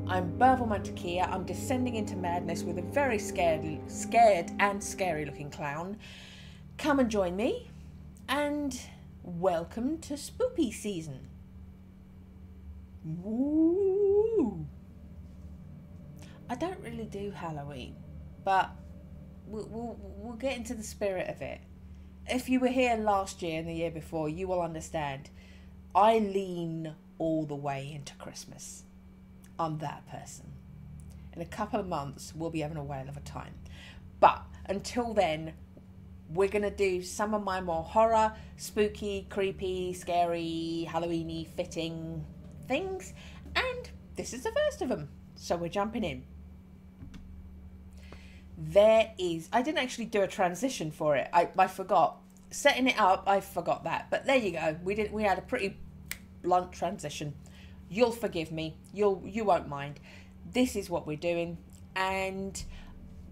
I'm Burville Mantequilla. I'm descending into madness with a very scared and scary looking clown. Come and join me, and welcome to Spoopy season. Woo! I don't really do Halloween, but we'll get into the spirit of it. If you were here last year and the year before, you will understand. I lean all the way into Christmas. I'm that person. In a couple of months, we'll be having a whale of a time. But until then, we're going to do some of my more horror, spooky, creepy, scary, Halloweeny fitting things. And this is the first of them. So we're jumping in. I didn't actually do a transition for it. I forgot. Setting it up, I forgot that. But there you go. We had a pretty blunt transition. You'll forgive me. You won't mind. This is what we're doing. And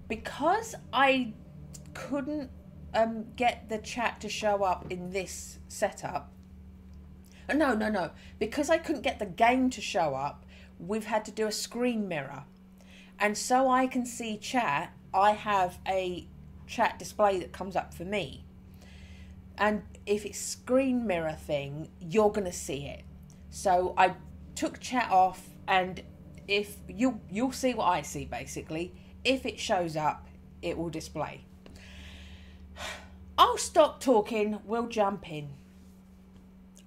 because I couldn't get the chat to show up in this setup. No. Because I couldn't get the game to show up, we've had to do a screen mirror. And so I can see chat, I have a chat display that comes up for me. And if it's screen mirror thing, you're going to see it. So I took chat off, and if you'll see what I see basically. If it shows up, it will display. I'll stop talking, we'll jump in.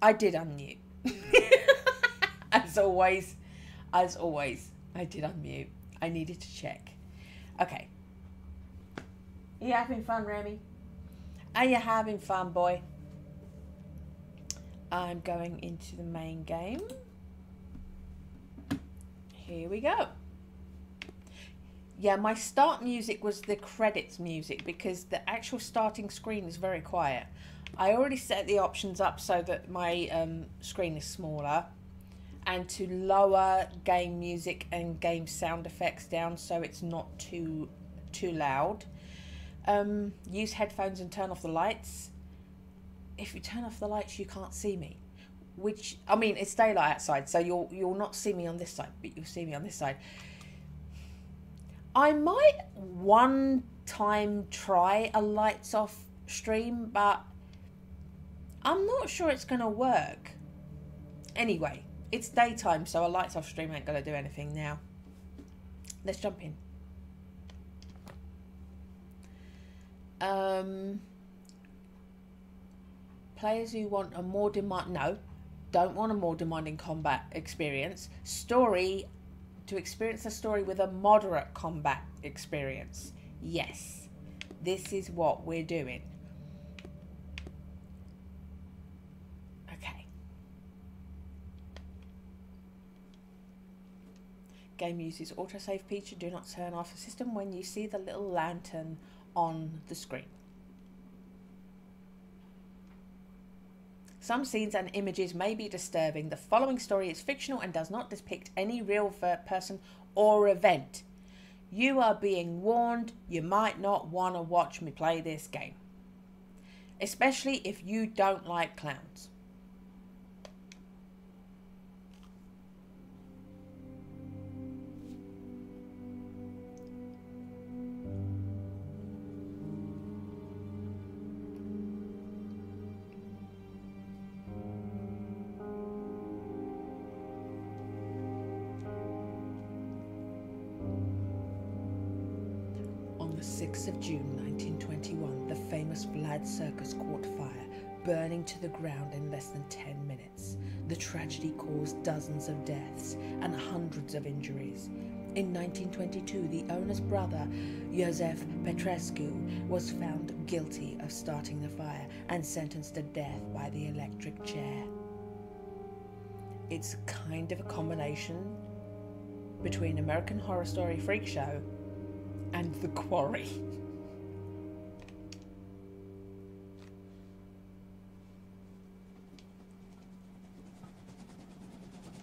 I did unmute. As always, I did unmute. I needed to check. Okay. Are you having fun, Remy? Are you having fun, boy? I'm going into the main game. Here we go. Yeah, my start music was the credits music because the actual starting screen is very quiet. I already set the options up so that my screen is smaller, and to lower game music and game sound effects down so it's not too loud. Use headphones and turn off the lights. If you turn off the lights, you can't see me. Which, I mean, it's daylight outside, so you'll not see me on this side, but you'll see me on this side. I might one time try a lights off stream, but I'm not sure it's going to work. Anyway, it's daytime, so a lights off stream ain't going to do anything now. Let's jump in. Players who want a more don't want a more demanding combat experience. To experience the story with a moderate combat experience. Yes, this is what we're doing. Okay. Game uses autosave feature. Do not turn off the system when you see the little lantern on the screen. Some scenes and images may be disturbing. The following story is fictional and does not depict any real person or event. You are being warned, you might not want to watch me play this game. Especially if you don't like clowns. On the 6th of June 1921, the famous Vlad Circus caught fire, burning to the ground in less than 10 minutes. The tragedy caused dozens of deaths and hundreds of injuries. In 1922, the owner's brother, Josef Petrescu, was found guilty of starting the fire and sentenced to death by the electric chair. It's kind of a combination between American Horror Story Freak Show and The Quarry.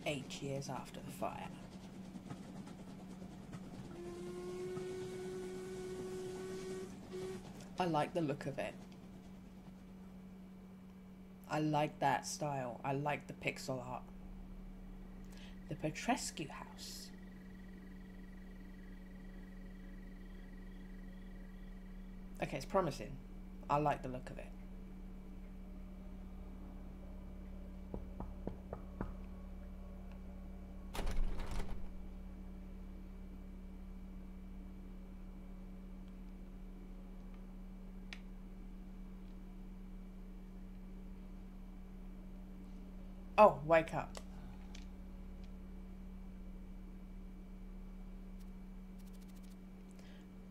Eight years after the fire. I like the look of it. I like that style. I like the pixel art. The Petrescu house Okay, it's promising. I like the look of it. Oh, wake up.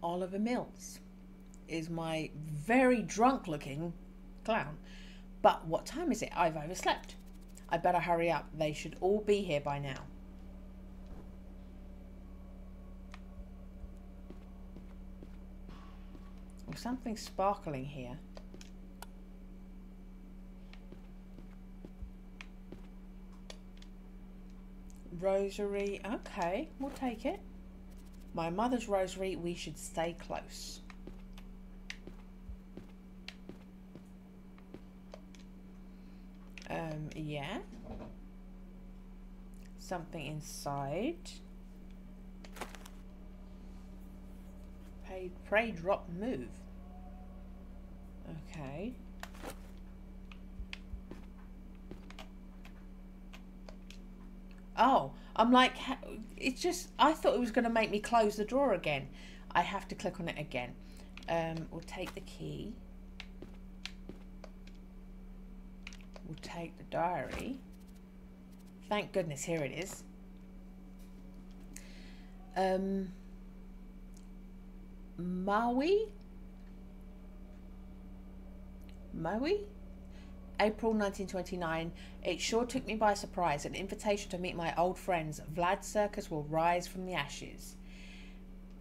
Oliver Mills is my very drunk looking clown. But what time is it? I've overslept. I better hurry up. They should all be here by now. There's something sparkling here. Rosary. Okay, we'll take it. My mother's rosary. We should stay close. Yeah. Something inside. Pray, drop, move. Okay. Oh, I'm like, it's just, I thought it was going to make me close the drawer again. I have to click on it again. We'll take the key. We'll take the diary. Thank goodness, here it is. Maui? April 1929. It sure took me by surprise. An invitation to meet my old friends. Vlad Circus will rise from the ashes.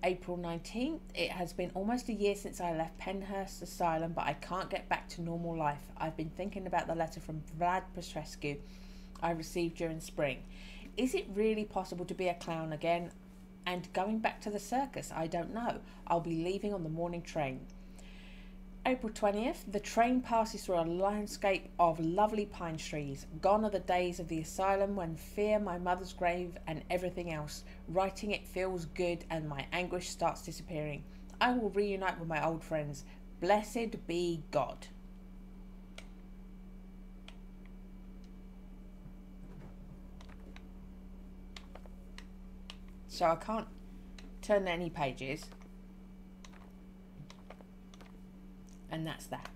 April 19th. It has been almost a year since I left Penhurst Asylum, but I can't get back to normal life. I've been thinking about the letter from Vlad Petrescu I received during spring. Is it really possible to be a clown again? And going back to the circus? I don't know. I'll be leaving on the morning train. April 20th, the train passes through a landscape of lovely pine trees. Gone are the days of the asylum when fear my mother's grave and everything else. Writing it feels good and my anguish starts disappearing. I will reunite with my old friends. Blessed be God. So I can't turn any pages. And that's that.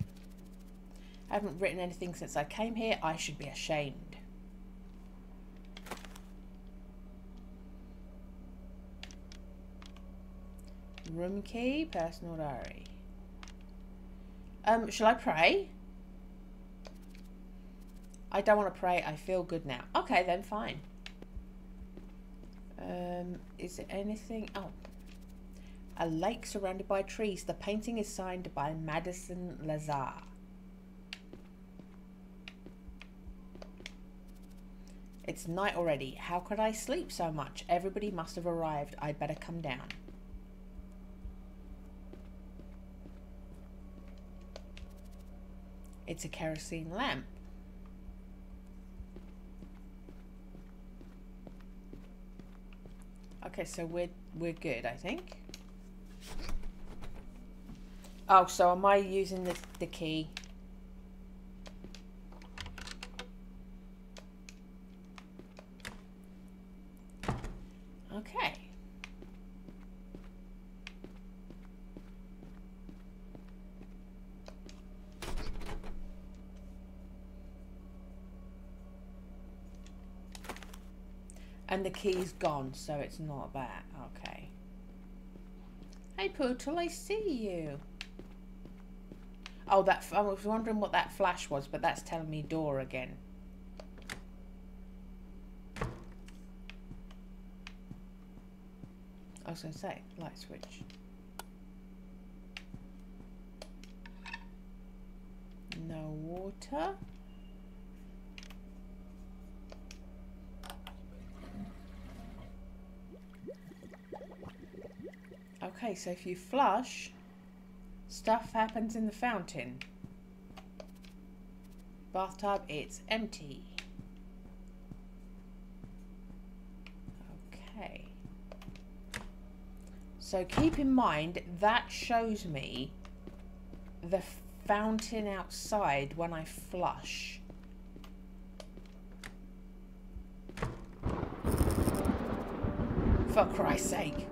I haven't written anything since I came here. I should be ashamed. Room key, personal diary. Shall I pray? I don't want to pray. I feel good now. Okay, then fine. Is there anything? Oh. A lake surrounded by trees. The painting is signed by Madison Lazar. It's night already. How could I sleep so much? Everybody must have arrived. I'd better come down. It's a kerosene lamp. Okay, so we're good, I think. Oh, so am I using the key? Okay. And the key's gone, so it's not that. Okay. Hey, Pootle, I see you. Oh, I was wondering what that flash was, but that's telling me door again. I was going to say, light switch. No water. Okay, so if you flush, stuff happens in the fountain. Bathtub, it's empty. Okay. So keep in mind, that shows me the fountain outside when I flush. For Christ's sake.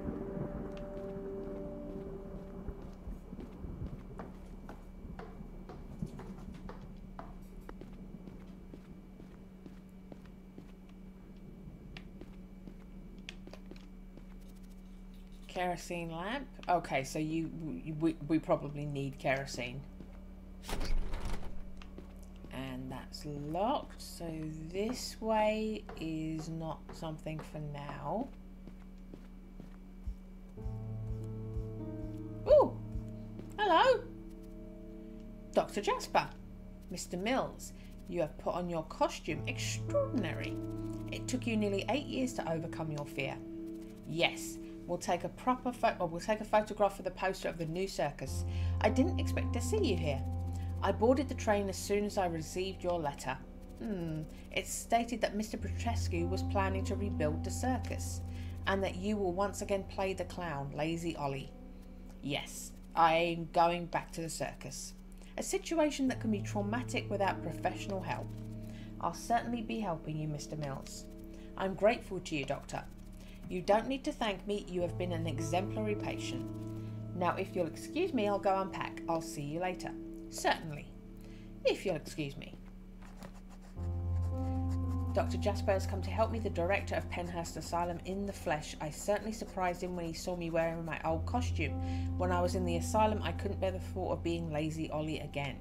Kerosene lamp. Okay, so we probably need kerosene. And that's locked, so this way is not something for now. Ooh! Hello! Dr. Jasper. Mr. Mills, you have put on your costume. Extraordinary. It took you nearly 8 years to overcome your fear. Yes. We'll take a photograph of the poster of the new circus. I didn't expect to see you here. I boarded the train as soon as I received your letter. It stated that Mr. Petrescu was planning to rebuild the circus, and that you will once again play the clown, Lazy Ollie. Yes, I'm going back to the circus. A situation that can be traumatic without professional help. I'll certainly be helping you, Mr. Mills. I'm grateful to you, Doctor. You don't need to thank me, you have been an exemplary patient. Now, if you'll excuse me, I'll go unpack. I'll see you later. Certainly. If you'll excuse me. Dr. Jasper has come to help me, the director of Penhurst Asylum, in the flesh. I certainly surprised him when he saw me wearing my old costume. When I was in the asylum, I couldn't bear the thought of being Lazy Ollie again.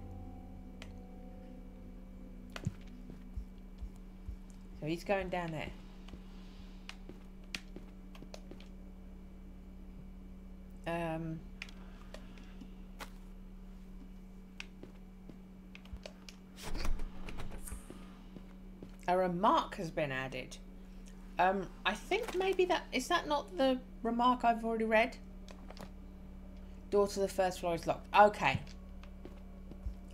So he's going down there. A remark has been added. I think maybe is that not the remark I've already read? Door to the first floor is locked. Okay.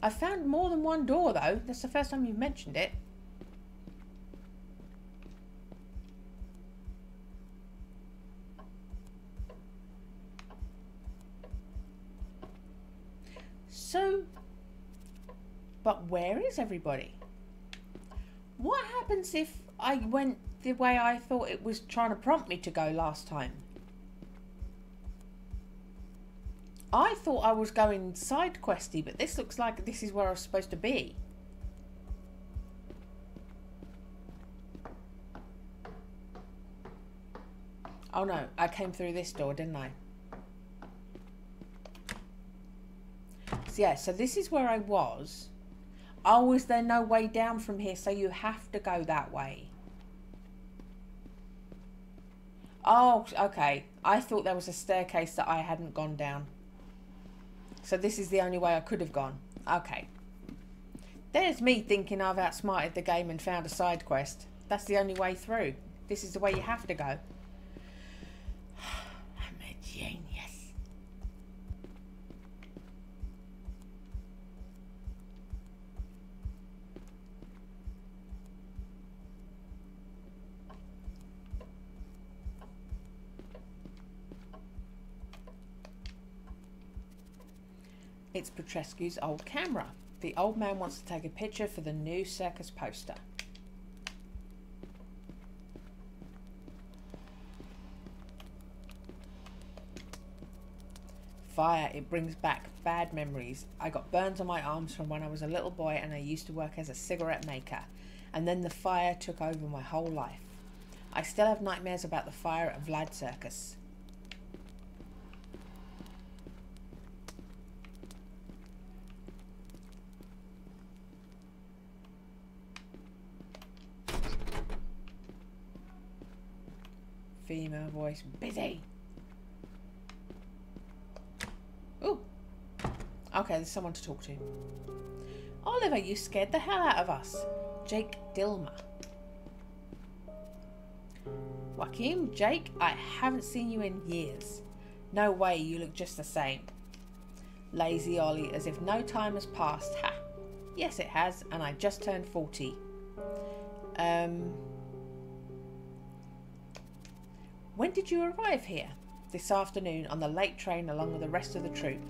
I found more than one door though. That's the first time you've mentioned it. So, but where is everybody? What happens if I went the way I thought it was trying to prompt me to go last time? I thought I was going side questy, but this looks like this is where I was supposed to be. Oh no, I came through this door, didn't I? So yeah, so this is where I was. Oh, is there no way down from here? So you have to go that way. Oh, okay. I thought there was a staircase that I hadn't gone down. So this is the only way I could have gone. Okay. There's me thinking I've outsmarted the game and found a side quest. That's the only way through. This is the way you have to go. I'm a genius. It's Petrescu's old camera. The old man wants to take a picture for the new circus poster. Fire, it brings back bad memories. I got burns on my arms from when I was a little boy and I used to work as a cigarette maker. And then the fire took over my whole life. I still have nightmares about the fire at Vlad Circus. Female voice, busy. Ooh. Okay, there's someone to talk to. Oliver, you scared the hell out of us. Jake Dilmer. Joaquin, Jake, I haven't seen you in years. No way, you look just the same. Lazy Ollie, as if no time has passed. Ha. Yes, it has, and I just turned 40. When did you arrive here? This afternoon on the late train along with the rest of the troupe.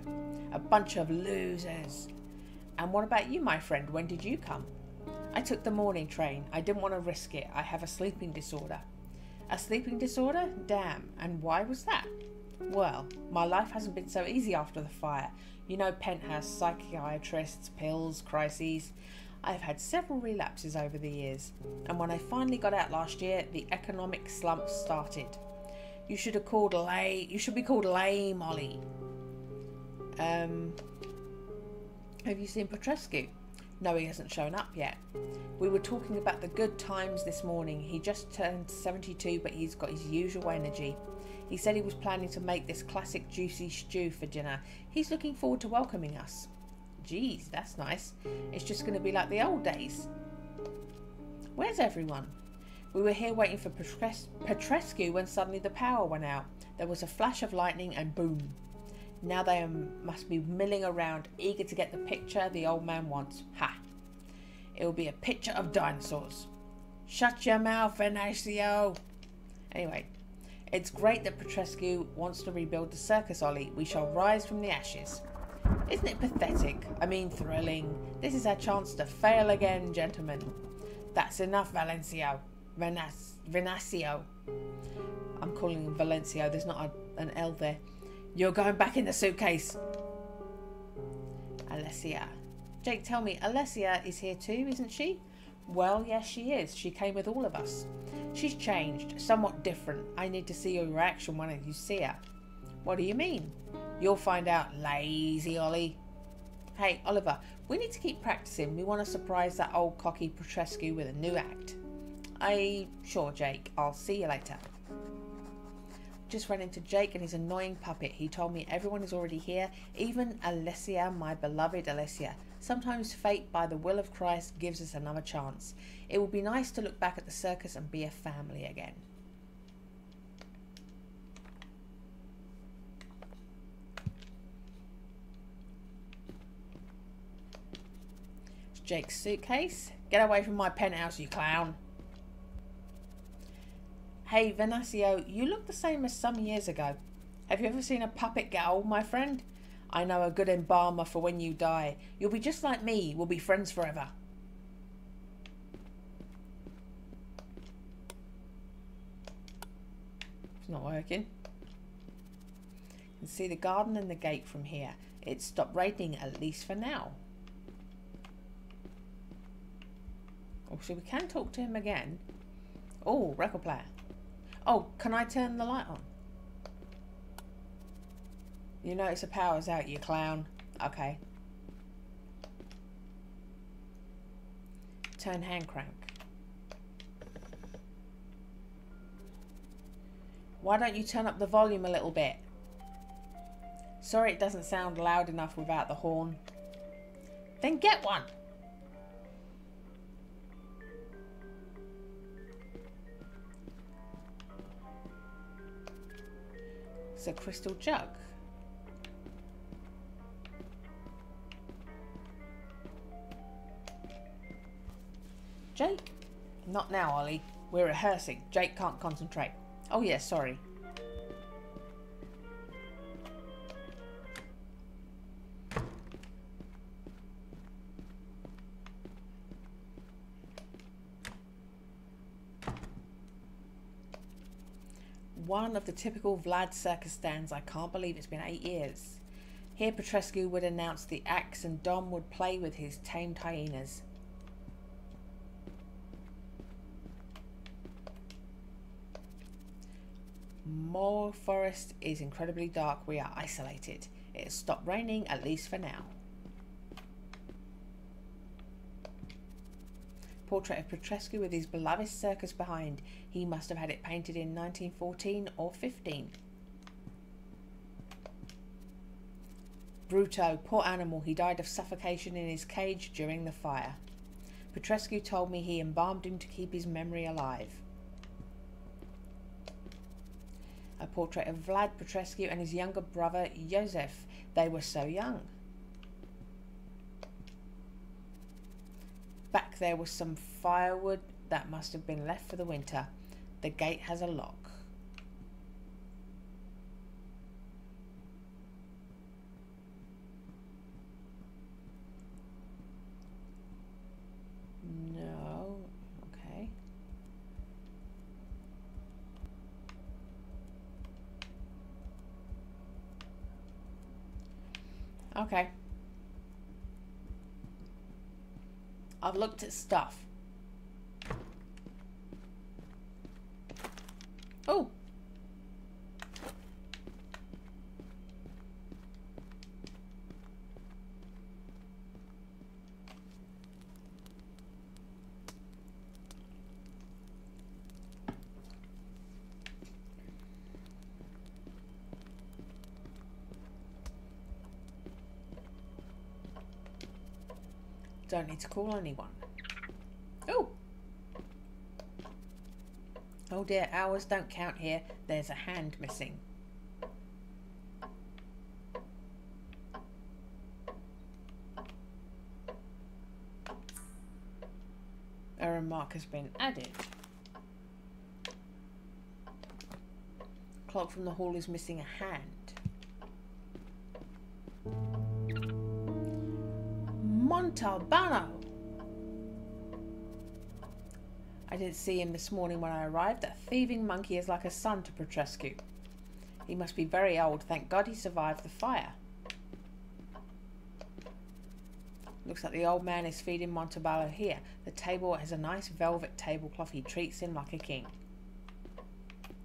A bunch of losers. And what about you, my friend? When did you come? I took the morning train. I didn't want to risk it. I have a sleeping disorder. A sleeping disorder? Damn. And why was that? Well, my life hasn't been so easy after the fire. You know, penthouse, psychiatrists, pills, crises. I've had several relapses over the years. And when I finally got out last year, the economic slump started. You should be called lame, Ollie. Have you seen Petrescu? No, he hasn't shown up yet. We were talking about the good times this morning. He just turned 72, but he's got his usual energy. He said he was planning to make this classic juicy stew for dinner. He's looking forward to welcoming us. Geez, that's nice. It's just going to be like the old days. Where's everyone? We were here waiting for Petrescu when suddenly the power went out. There was a flash of lightning and boom. Now they must be milling around, eager to get the picture the old man wants. Ha! It will be a picture of dinosaurs. Shut your mouth, Venancio! Anyway, it's great that Petrescu wants to rebuild the circus, Ollie. We shall rise from the ashes. Isn't it pathetic? I mean thrilling. This is our chance to fail again, gentlemen. That's enough, Venancio. I'm calling him Valencio. There's not an L there. You're going back in the suitcase. Alessia. Jake, tell me, Alessia is here too, isn't she? Well, yes, she is. She came with all of us. She's changed, somewhat different. I need to see your reaction when you see her. What do you mean? You'll find out, lazy Ollie. Hey, Oliver, we need to keep practicing. We want to surprise that old cocky Petrescu with a new act. Sure, Jake. I'll see you later. Just ran into Jake and his annoying puppet. He told me everyone is already here, even Alessia, my beloved Alessia. Sometimes fate, by the will of Christ, gives us another chance. It will be nice to look back at the circus and be a family again. It's Jake's suitcase. Get away from my penthouse, you clown. Hey, Venancio, you look the same as some years ago. Have you ever seen a puppet get old, my friend? I know a good embalmer for when you die. You'll be just like me. We'll be friends forever. It's not working. You can see the garden and the gate from here. It's stopped raining, at least for now. Oh, so we can talk to him again. Oh, record player. Oh, can I turn the light on? You notice the power's out, you clown. Okay. Turn hand crank. Why don't you turn up the volume a little bit? Sorry it doesn't sound loud enough without the horn. Then get one! It's a crystal jug. Jake? Not now, Ollie. We're rehearsing. Jake can't concentrate. Oh yeah, sorry. One of the typical Vlad circus stands. I can't believe it's been 8 years. Here Petrescu would announce the acts and Dom would play with his tamed hyenas. Moor Forest is incredibly dark. We are isolated. It has stopped raining, at least for now. Portrait of Petrescu with his beloved circus behind. He must have had it painted in 1914 or 15. Bruto, poor animal. He died of suffocation in his cage during the fire. Petrescu told me he embalmed him to keep his memory alive. A portrait of Vlad Petrescu and his younger brother Josef. They were so young. Back there was some firewood that must have been left for the winter. The gate has a lock. Okay. I've looked at stuff. Oh. Don't need to call anyone. Oh. Oh dear, hours don't count here. There's a hand missing. A remark has been added. Clock from the hall is missing a hand. Montalbano! I didn't see him this morning when I arrived. That thieving monkey is like a son to Petrescu. He must be very old. Thank God he survived the fire. Looks like the old man is feeding Montalbano here. The table has a nice velvet tablecloth. He treats him like a king.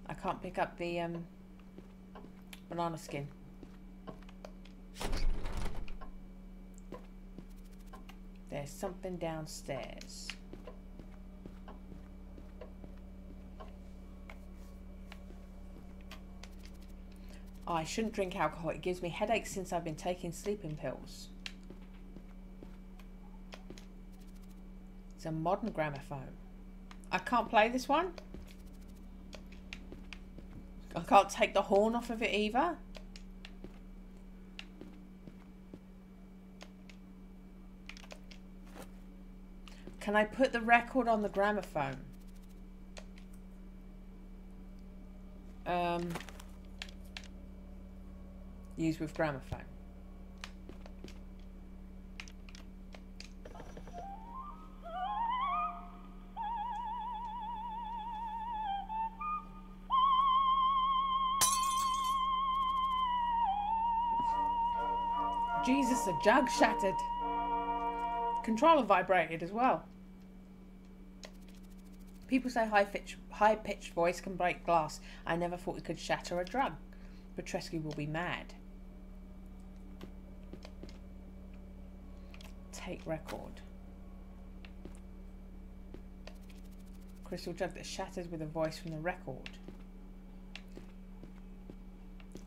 I can't pick up the banana skin. There's something downstairs. I shouldn't drink alcohol. It gives me headaches since I've been taking sleeping pills. It's a modern gramophone. I can't play this one. I can't take the horn off of it either. Can I put the record on the gramophone? Use with gramophone. Jesus, the jug shattered. Controller vibrated as well. People say high-pitched voice can break glass. I never thought it could shatter a drug. Petrescu will be mad. Take record. Crystal jug that shatters with a voice from the record.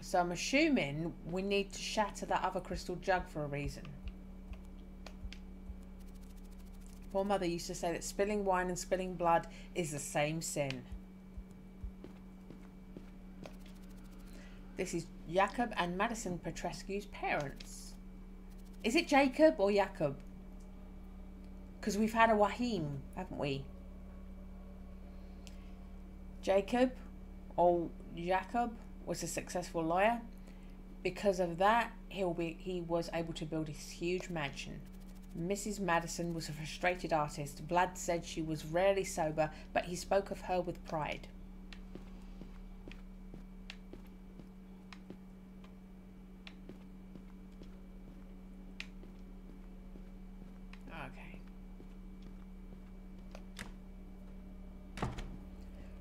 So I'm assuming we need to shatter that other crystal jug for a reason. Poor mother used to say that spilling wine and spilling blood is the same sin. This is Jacob and Madison Petrescu's parents. Is it Jacob or Jacob? Because we've had a Wahim, haven't we? Jacob or Jacob was a successful lawyer. Because of that, he was able to build his huge mansion. Mrs. Madison was a frustrated artist. Vlad said she was rarely sober, but he spoke of her with pride. Okay.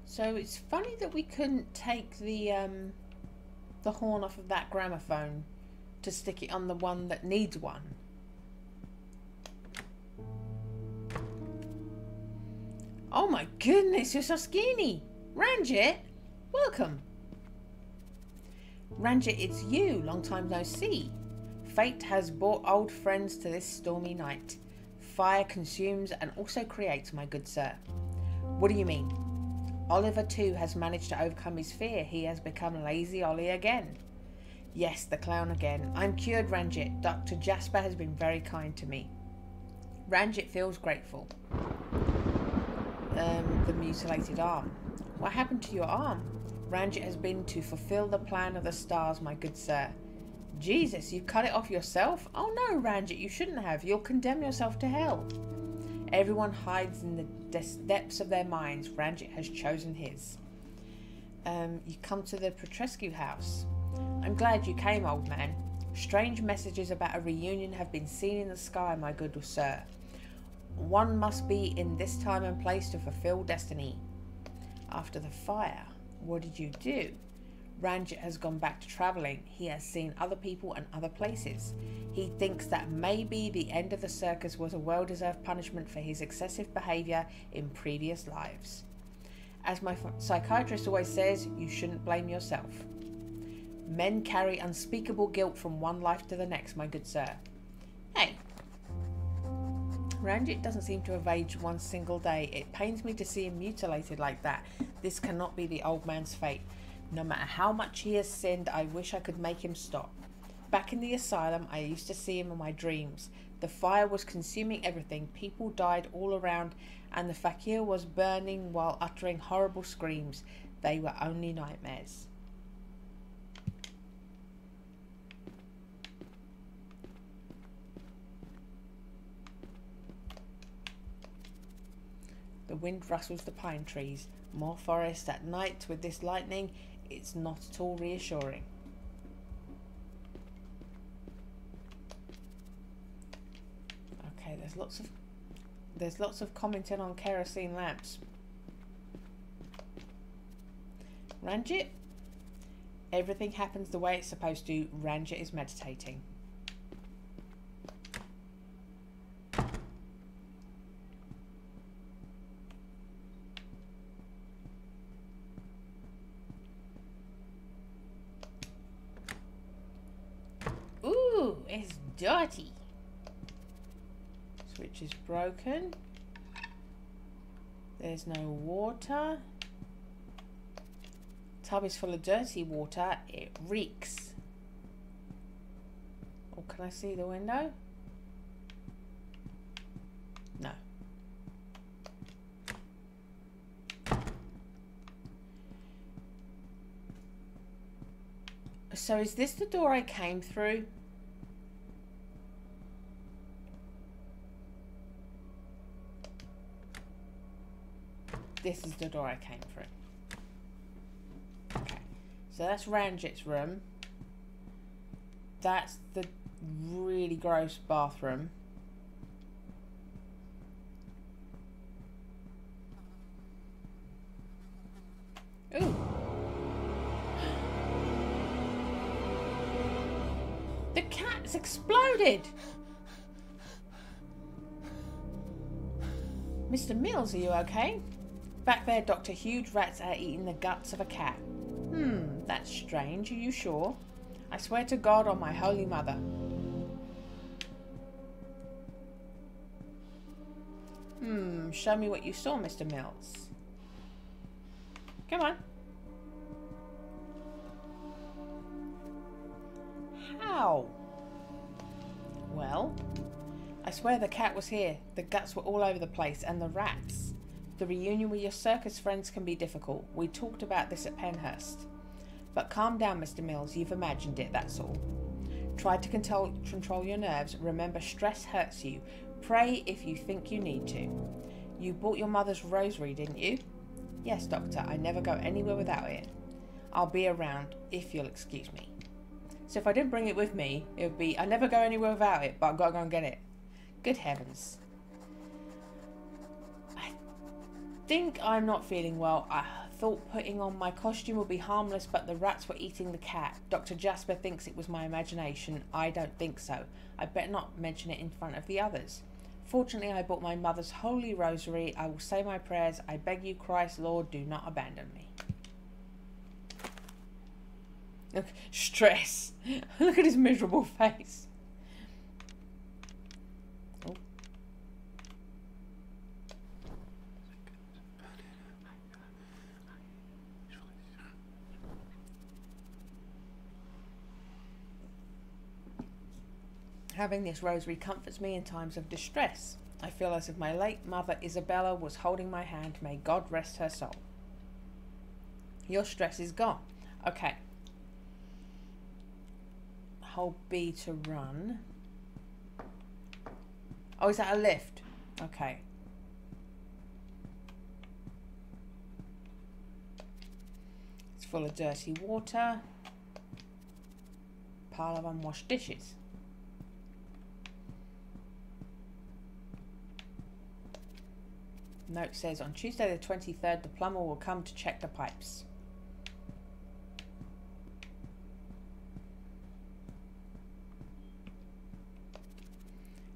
So it's funny that we couldn't take the horn off of that gramophone to stick it on the one that needs one. Oh my goodness, you're so skinny. Ranjit, welcome. Ranjit, it's you. Long time no see. Fate has brought old friends to this stormy night. Fire consumes and also creates, my good sir. What do you mean? Oliver too has managed to overcome his fear. He has become Lazy Ollie again. Yes, the clown again. I'm cured, Ranjit. Dr. Jasper has been very kind to me. Ranjit feels grateful. The mutilated arm. What happened to your arm? Ranjit has been to fulfill the plan of the stars, my good sir. Jesus, you cut it off yourself? Oh no, Ranjit, you shouldn't have. You'll condemn yourself to hell. Everyone hides in the depths of their minds. Ranjit has chosen his. You come to the Petrescu house. I'm glad you came, old man. Strange messages about a reunion have been seen in the sky, my good sir. One must be in this time and place to fulfill destiny. After the fire, what did you do? Ranjit has gone back to travelling. He has seen other people and other places. He thinks that maybe the end of the circus was a well-deserved punishment for his excessive behaviour in previous lives. As my psychiatrist always says, you shouldn't blame yourself. Men carry unspeakable guilt from one life to the next, my good sir. Hey, Ranjit doesn't seem to have aged one single day. It pains me to see him mutilated like that. This cannot be the old man's fate. No matter how much he has sinned, I wish I could make him stop. Back in the asylum, I used to see him in my dreams. The fire was consuming everything. People died all around, and the fakir was burning while uttering horrible screams. They were only nightmares. The wind rustles the pine trees. More forest at night with this lightning. It's not at all reassuring. Okay, there's lots of commenting on kerosene lamps. Ranjit? Everything happens the way it's supposed to. Ranjit is meditating. Ooh, it's dirty. Switch is broken. There's no water. Tub is full of dirty water. It reeks. Oh, can I see the window? No. So is this the door I came through? This is the door I came through. Okay. So that's Ranjit's room. That's the really gross bathroom. Ooh. The cat's exploded. Mr. Mills, are you okay? Back there, Doctor, huge rats are eating the guts of a cat. That's strange. Are you sure? I swear to God on my holy mother. Show me what you saw, Mr. Mills. Come on. How? Well, I swear the cat was here. The guts were all over the place, and the rats. The reunion with your circus friends can be difficult. We talked about this at Penhurst. But calm down, Mr. Mills. You've imagined it, that's all. Try to control your nerves. Remember, stress hurts you. Pray if you think you need to. You bought your mother's rosary, didn't you? Yes, Doctor. I never go anywhere without it. I'll be around, if you'll excuse me. So if I didn't bring it with me, it would be, I never go anywhere without it, but I've got to go and get it. Good heavens. I think I'm not feeling well. I thought putting on my costume would be harmless, but the rats were eating the cat. Dr. Jasper thinks it was my imagination. I don't think so. I better not mention it in front of the others. Fortunately, I bought my mother's holy rosary. I will say my prayers. I beg you, Christ, Lord, do not abandon me. Look, stress. Look at his miserable face. Oh. Having this rosary comforts me in times of distress. I feel as if my late mother Isabella was holding my hand. May God rest her soul. Your stress is gone. Okay. Hold B to run. Oh, is that a lift? Okay. It's full of dirty water. pile of unwashed dishes. Note says, on Tuesday the 23rd, the plumber will come to check the pipes.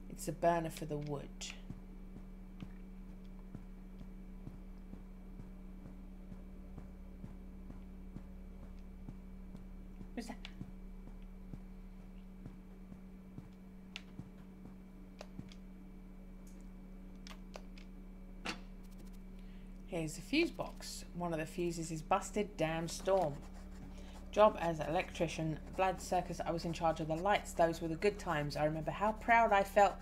It's a burner for the wood. What's that? Here's the fuse box. One of the fuses is busted. Damn storm. Job as an electrician. Vlad Circus, I was in charge of the lights. Those were the good times. I remember how proud I felt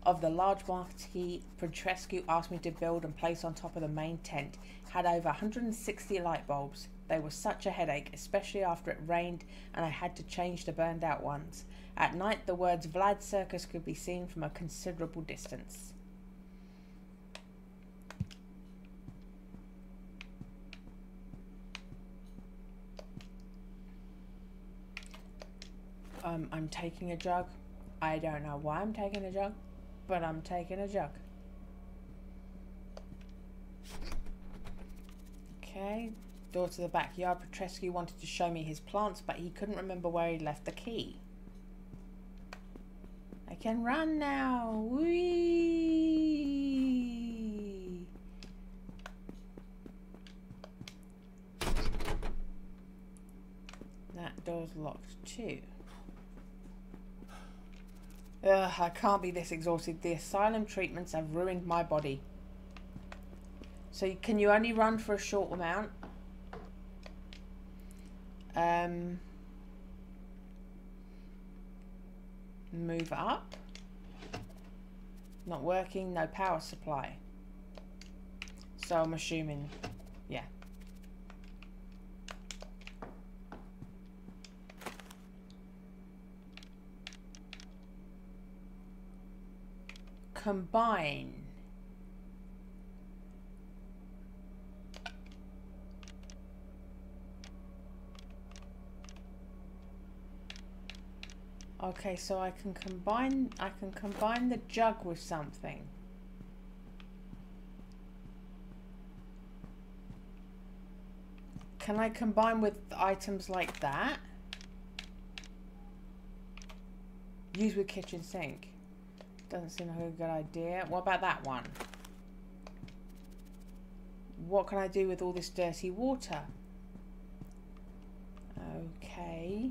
of the large marquee Petrescu asked me to build and place on top of the main tent. Had over 160 light bulbs. They were such a headache, especially after it rained and I had to change the burned out ones. At night, the words Vlad Circus could be seen from a considerable distance. I'm taking a jug. I don't know why I'm taking a jug, but I'm taking a jug. Okay, door to the backyard. Petrescu wanted to show me his plants, but he couldn't remember where he left the key. I can run now. Whee! That door's locked too. Ugh, I can't be this exhausted. The asylum treatments have ruined my body. So can you only run for a short amount? Move up. Not working. No power supply. So I'm assuming, yeah. Combine. Okay, so I can combine the jug with something. Can I combine with items like that? Use with kitchen sink. Doesn't seem like a good idea. What about that one? What can I do with all this dirty water? Okay.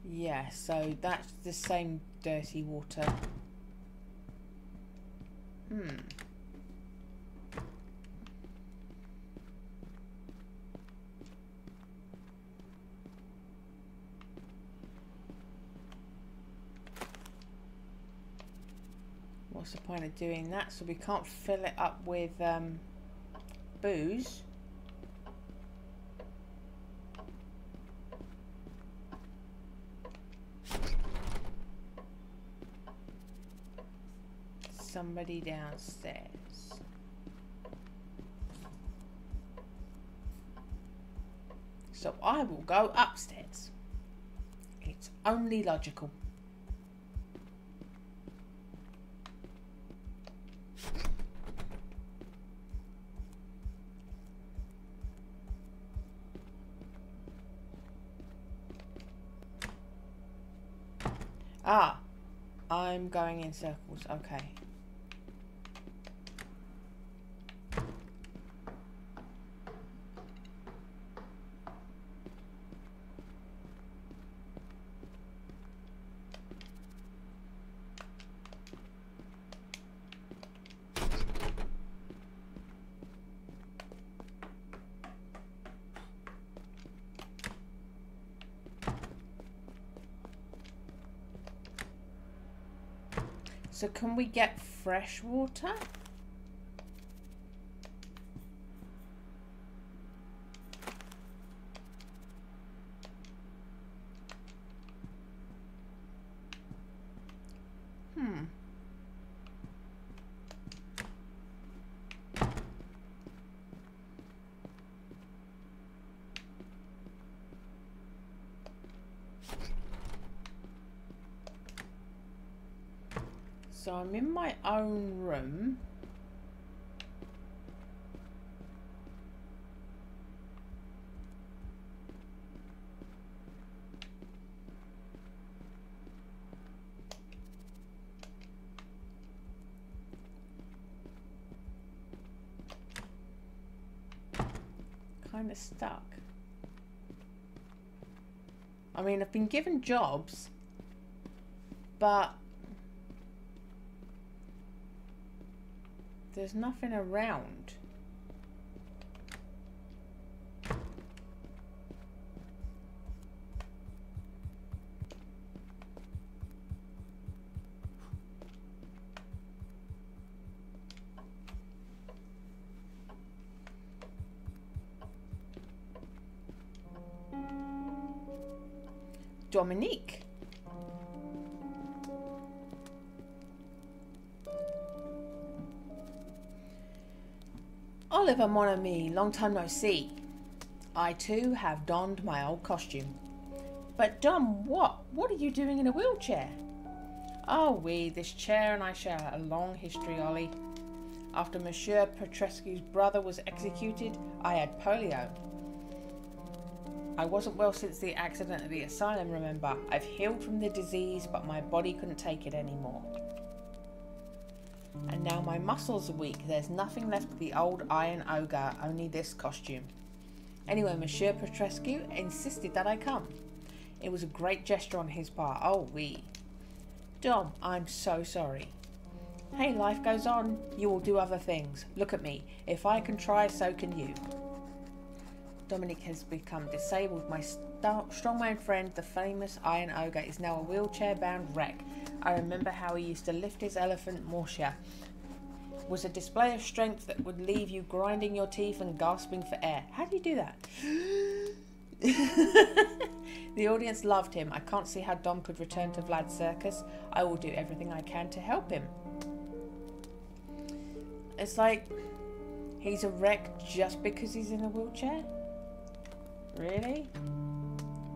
Yeah, so that's the same dirty water. What's the point of doing that? So we can't fill it up with booze. Somebody downstairs. So I will go upstairs. It's only logical. Ah, I'm going in circles. Okay. So can we get fresh water? So I'm in my own room. Kind of stuck. I mean, I've been given jobs, but there's nothing around. Dominique. Oliver, mon ami, long time no see. I too have donned my old costume. But Dom, what? What are you doing in a wheelchair? Oh, this chair and I share a long history, Ollie. After Monsieur Petrescu's brother was executed, I had polio. I wasn't well since the accident at the asylum, remember. I've healed from the disease, but my body couldn't take it anymore. And now my muscles are weak. There's nothing left of the old Iron Ogre, only this costume. Anyway, Monsieur Petrescu insisted that I come. It was a great gesture on his part. Oh, Dom, I'm so sorry. Hey, life goes on. You will do other things. Look at me. If I can try, so can you. Dominic has become disabled. My strongman friend, the famous Iron Ogre, is now a wheelchair-bound wreck. I remember how he used to lift his elephant, Morcia. It was a display of strength that would leave you grinding your teeth and gasping for air. How do you do that? The audience loved him. I can't see how Dom could return to Vlad's circus. I will do everything I can to help him. It's like he's a wreck just because he's in a wheelchair? Really?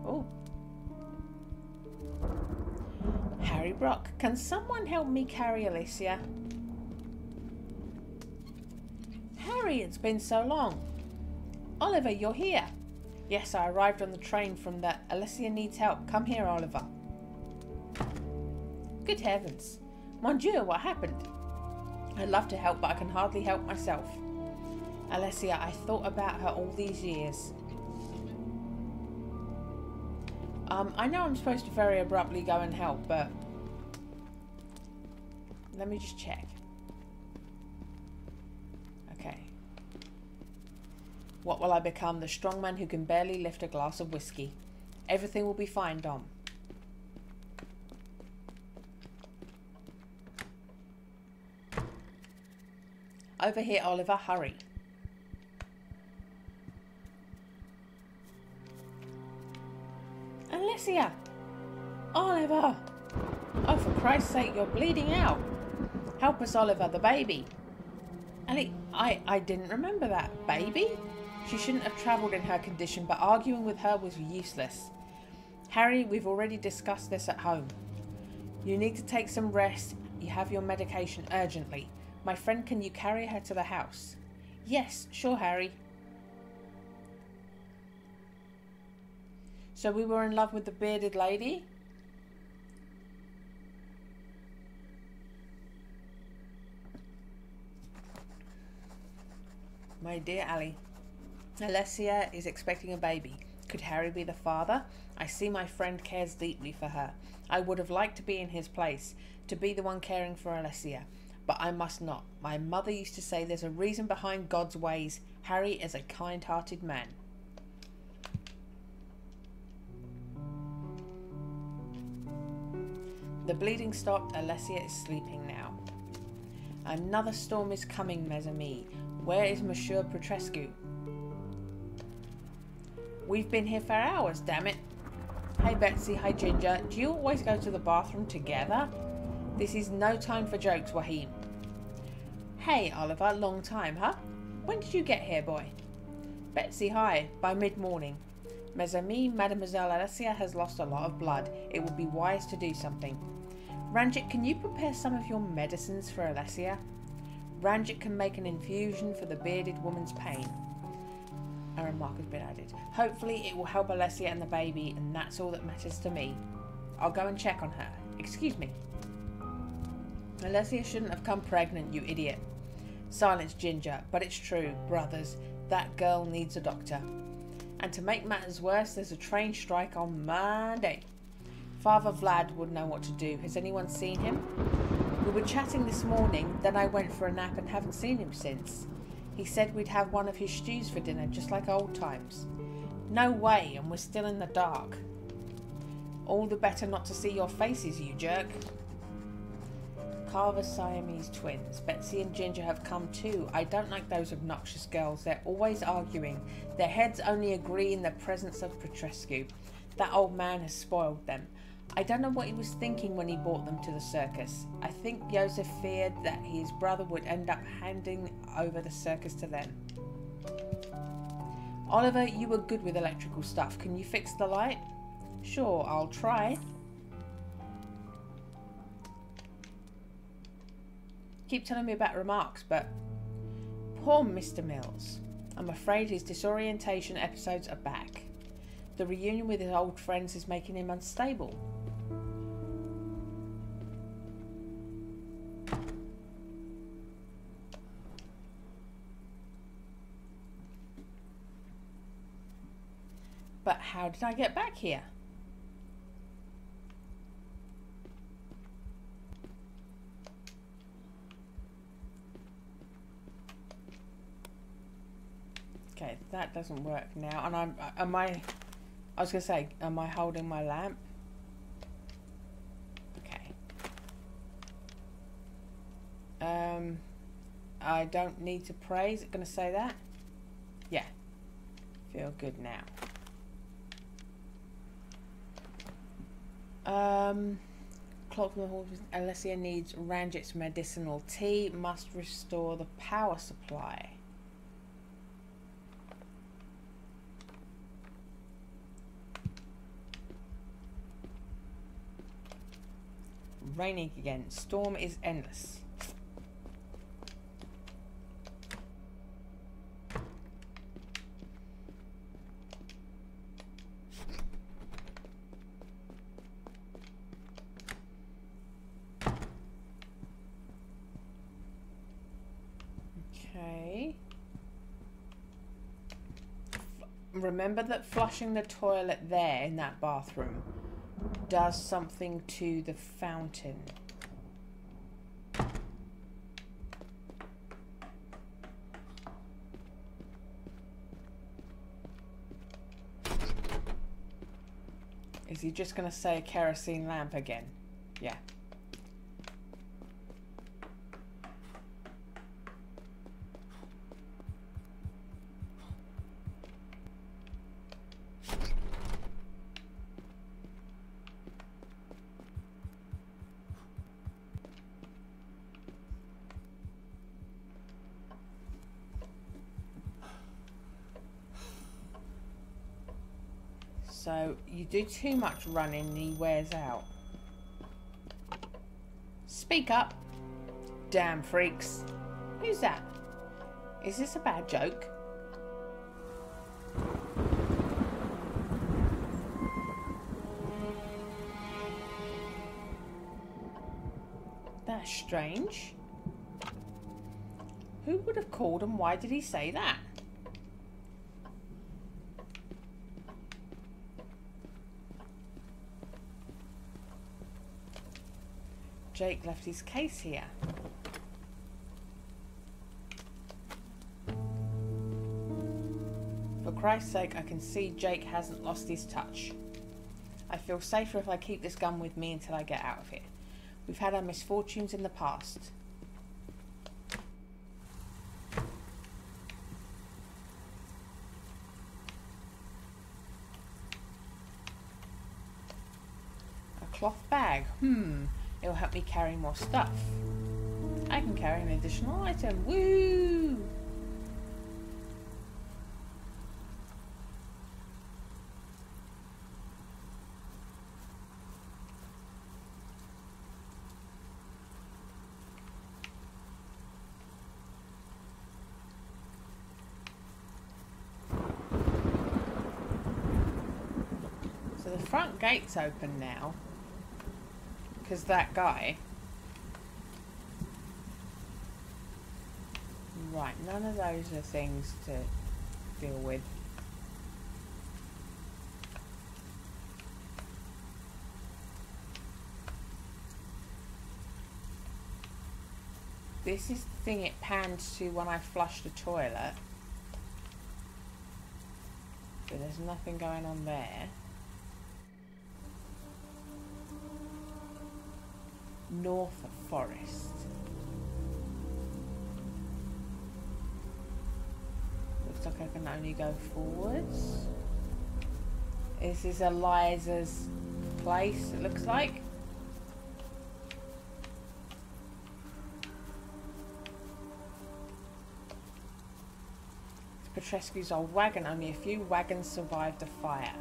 Oh. Harry Brock, can someone help me carry Alicia? Harry, it's been so long. Oliver, you're here. Yes, I arrived on the train from the Alicia needs help. Come here, Oliver. Good heavens. Mon Dieu, what happened? I'd love to help, but I can hardly help myself. Alicia, I thought about her all these years. I know I'm supposed to very abruptly go and help, but let me just check. Okay. What will I become? The strongman who can barely lift a glass of whiskey. Everything will be fine, Dom. Over here, Oliver, hurry. Alicia! Oliver! Oh, for Christ's sake, you're bleeding out. Help us, Oliver, the baby. Ellie, I didn't remember that. Baby? She shouldn't have travelled in her condition, but arguing with her was useless. Harry, we've already discussed this at home. You need to take some rest. You have your medication urgently. My friend, can you carry her to the house? Yes, sure, Harry. So we were in love with the bearded lady? My dear Ali, Alicia is expecting a baby. Could Harry be the father? I see my friend cares deeply for her. I would have liked to be in his place, to be the one caring for Alicia. But I must not. My mother used to say there's a reason behind God's ways. Harry is a kind-hearted man. The bleeding stopped. Alicia is sleeping now. Another storm is coming, mes amis. Where is Monsieur Petrescu? We've been here for hours, damn it. Hey Betsy, hi Ginger. Do you always go to the bathroom together? This is no time for jokes, Wahim. Hey Oliver, long time, huh? When did you get here, boy? Betsy, hi. By mid-morning. Mes amis, Mademoiselle Alicia has lost a lot of blood. It would be wise to do something. Ranjit, can you prepare some of your medicines for Alessia? Ranjit can make an infusion for the bearded woman's pain. A remark has been added. Hopefully it will help Alessia and the baby, and that's all that matters to me. I'll go and check on her. Excuse me. Alessia shouldn't have come pregnant, you idiot. Silence, Ginger, but it's true, brothers. That girl needs a doctor. And to make matters worse, there's a train strike on Monday. Father Vlad would know what to do. Has anyone seen him? We were chatting this morning, then I went for a nap and haven't seen him since. He said we'd have one of his stews for dinner, just like old times. No way, and we're still in the dark. All the better not to see your faces, you jerk. Carver Siamese twins. Betsy and Ginger have come too. I don't like those obnoxious girls. They're always arguing. Their heads only agree in the presence of Petrescu. That old man has spoiled them. I don't know what he was thinking when he brought them to the circus. I think Joseph feared that his brother would end up handing over the circus to them. Oliver, you were good with electrical stuff. Can you fix the light? Sure, I'll try. Keep telling me about remarks, but poor Mr. Mills. I'm afraid his disorientation episodes are back. The reunion with his old friends is making him unstable. But how did I get back here? Okay, that doesn't work now. And I was going to say, am I holding my lamp? Okay. I don't need to pray. Is it going to say that? Yeah. Feel good now. Clock from the horse. Alessia needs Ranjit's medicinal tea. Must restore the power supply. Raining again. Storm is endless. Okay. Remember that flushing the toilet there in that bathroom does something to the fountain. Is he just going to say a kerosene lamp again? Yeah. So you do too much running and he wears out. Speak up. Damn freaks. Who's that? Is this a bad joke? That's strange. Who would have called and why did he say that? Jake left his case here. For Christ's sake, I can see Jake hasn't lost his touch. I feel safer if I keep this gun with me until I get out of here. We've had our misfortunes in the past. A cloth bag. It'll help me carry more stuff. I can carry an additional item. Woo! So the front gate's open now. Because that guy... Right, none of those are things to deal with. This is the thing it pans to when I flush the toilet. But there's nothing going on there. North of Forest. Looks like I can only go forwards. This is Eliza's place, it looks like. Petrescu's old wagon. Only a few wagons survived the fire.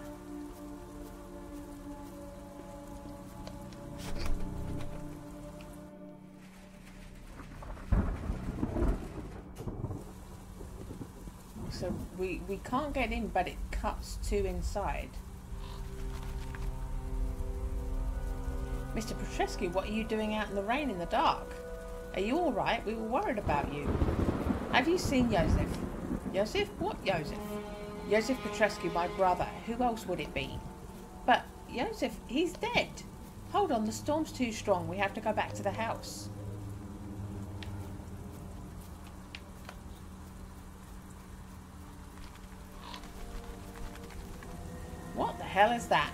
So we can't get in, but it cuts to inside. Mr. Petrescu, what are you doing out in the rain in the dark? Are you all right? We were worried about you. Have you seen Joseph? Joseph? What Joseph? Joseph Petrescu, my brother. Who else would it be? But Joseph, he's dead. Hold on, the storm's too strong. We have to go back to the house. What the hell is that?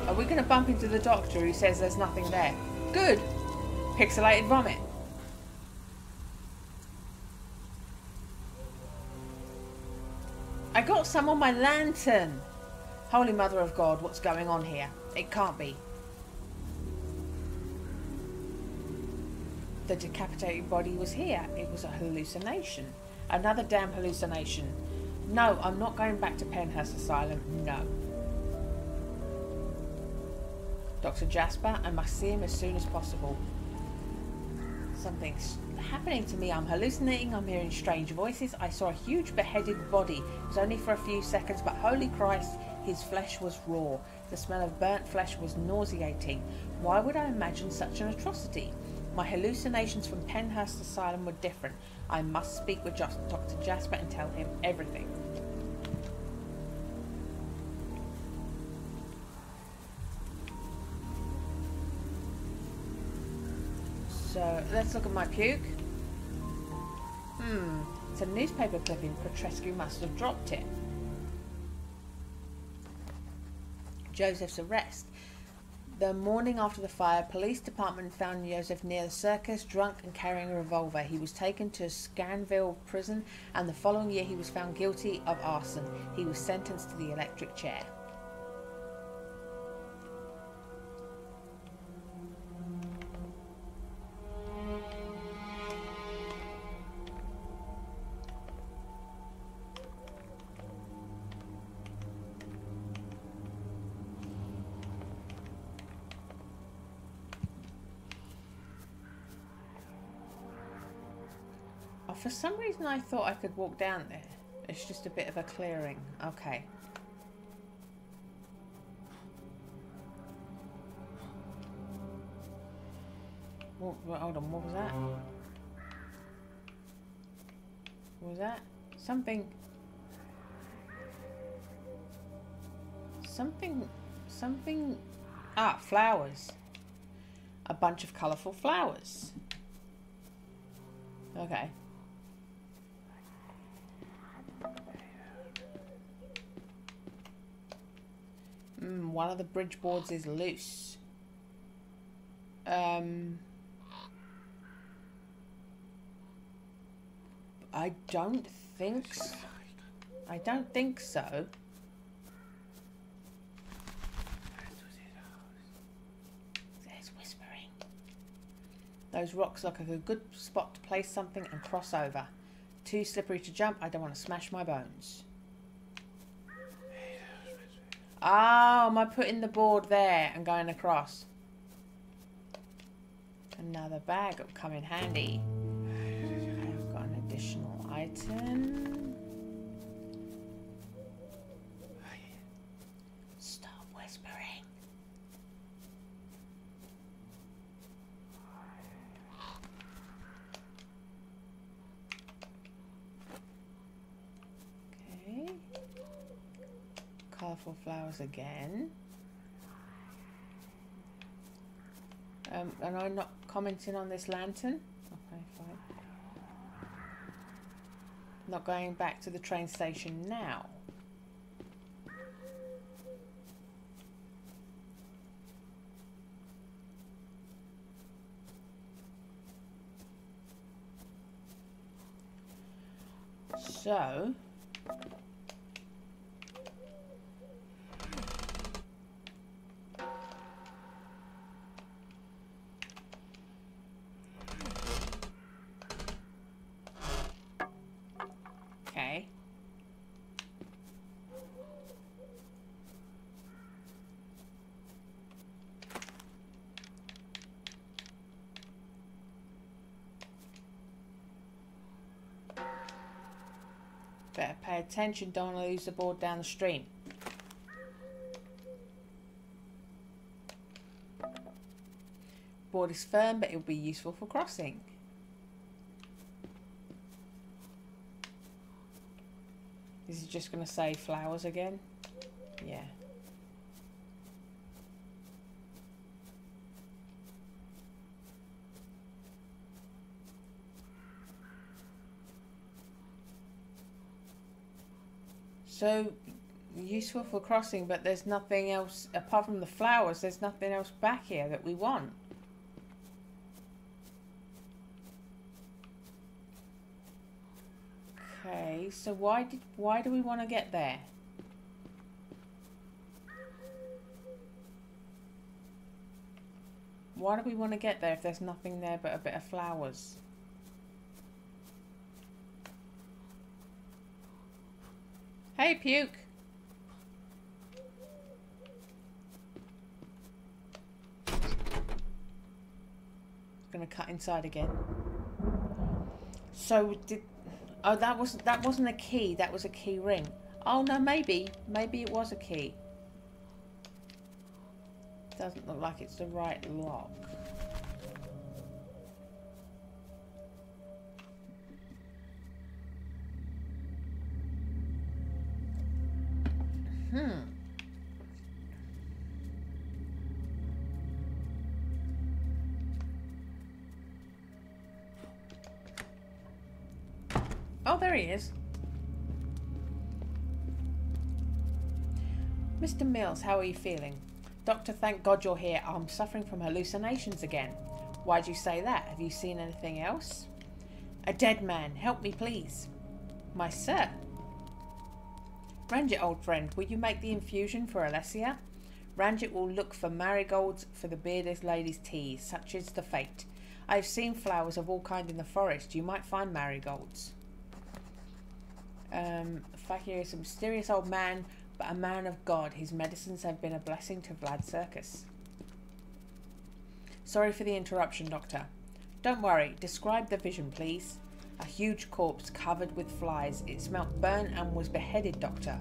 Are we going to bump into the doctor who says there's nothing there? Good. Pixelated vomit. I got some on my lantern. Holy Mother of God, what's going on here? It can't be. The decapitated body was here. It was a hallucination. Another damn hallucination. No, I'm not going back to Penhurst Asylum. No. Dr. Jasper, I must see him as soon as possible. Something's happening to me. I'm hallucinating. I'm hearing strange voices. I saw a huge beheaded body. It was only for a few seconds, but holy Christ, his flesh was raw. The smell of burnt flesh was nauseating. Why would I imagine such an atrocity? My hallucinations from Penhurst Asylum were different. I must speak with Dr. Jasper and tell him everything. So, let's look at my puke. It's a newspaper clipping. Petrescu must have dropped it. Joseph's arrest. The morning after the fire, police department found Joseph near the circus, drunk and carrying a revolver. He was taken to Scanville prison, and the following year he was found guilty of arson. He was sentenced to the electric chair. For some reason I thought I could walk down there. It's just a bit of a clearing. Okay. Hold on, what was that? What was that? Something... Ah, flowers. A bunch of colourful flowers. Okay. One of the bridge boards is loose. I don't think so. I don't think so. There's whispering. Those rocks look like a good spot to place something and cross over. Too slippery to jump. I don't want to smash my bones. Oh, am I putting the board there and going across? Another bag will come in handy. I've got an additional item. colourful flowers again. And I'm not commenting on this lantern. Okay, fine. Not going back to the train station now. So okay. Better pay attention, don't want to lose the board down the stream. Board is firm, but it will be useful for crossing. Is it just going to say flowers again? Yeah. So useful for crossing, but there's nothing else apart from the flowers. There's nothing else back here that we want. Okay, so why do we want to get there? Why do we want to get there if there's nothing there but a bit of flowers? Hey, Puke. Gonna cut inside again. So did... Oh, that wasn't a key. That was a key ring. Oh no, maybe it was a key. Doesn't look like it's the right lock. Oh, there he is. Mr. Mills, how are you feeling? Doctor, thank God you're here. I'm suffering from hallucinations again. Why'd you say that? Have you seen anything else? A dead man. Help me, please. My sir. Ranjit, old friend, will you make the infusion for Alessia? Ranjit will look for marigolds for the bearded lady's tea. Such is the fate. I have seen flowers of all kinds in the forest. You might find marigolds. Fakir is a mysterious old man, but a man of God. His medicines have been a blessing to Vlad Circus. Sorry for the interruption, Doctor. Don't worry. Describe the vision, please. A huge corpse covered with flies. It smelt burnt and was beheaded, Doctor.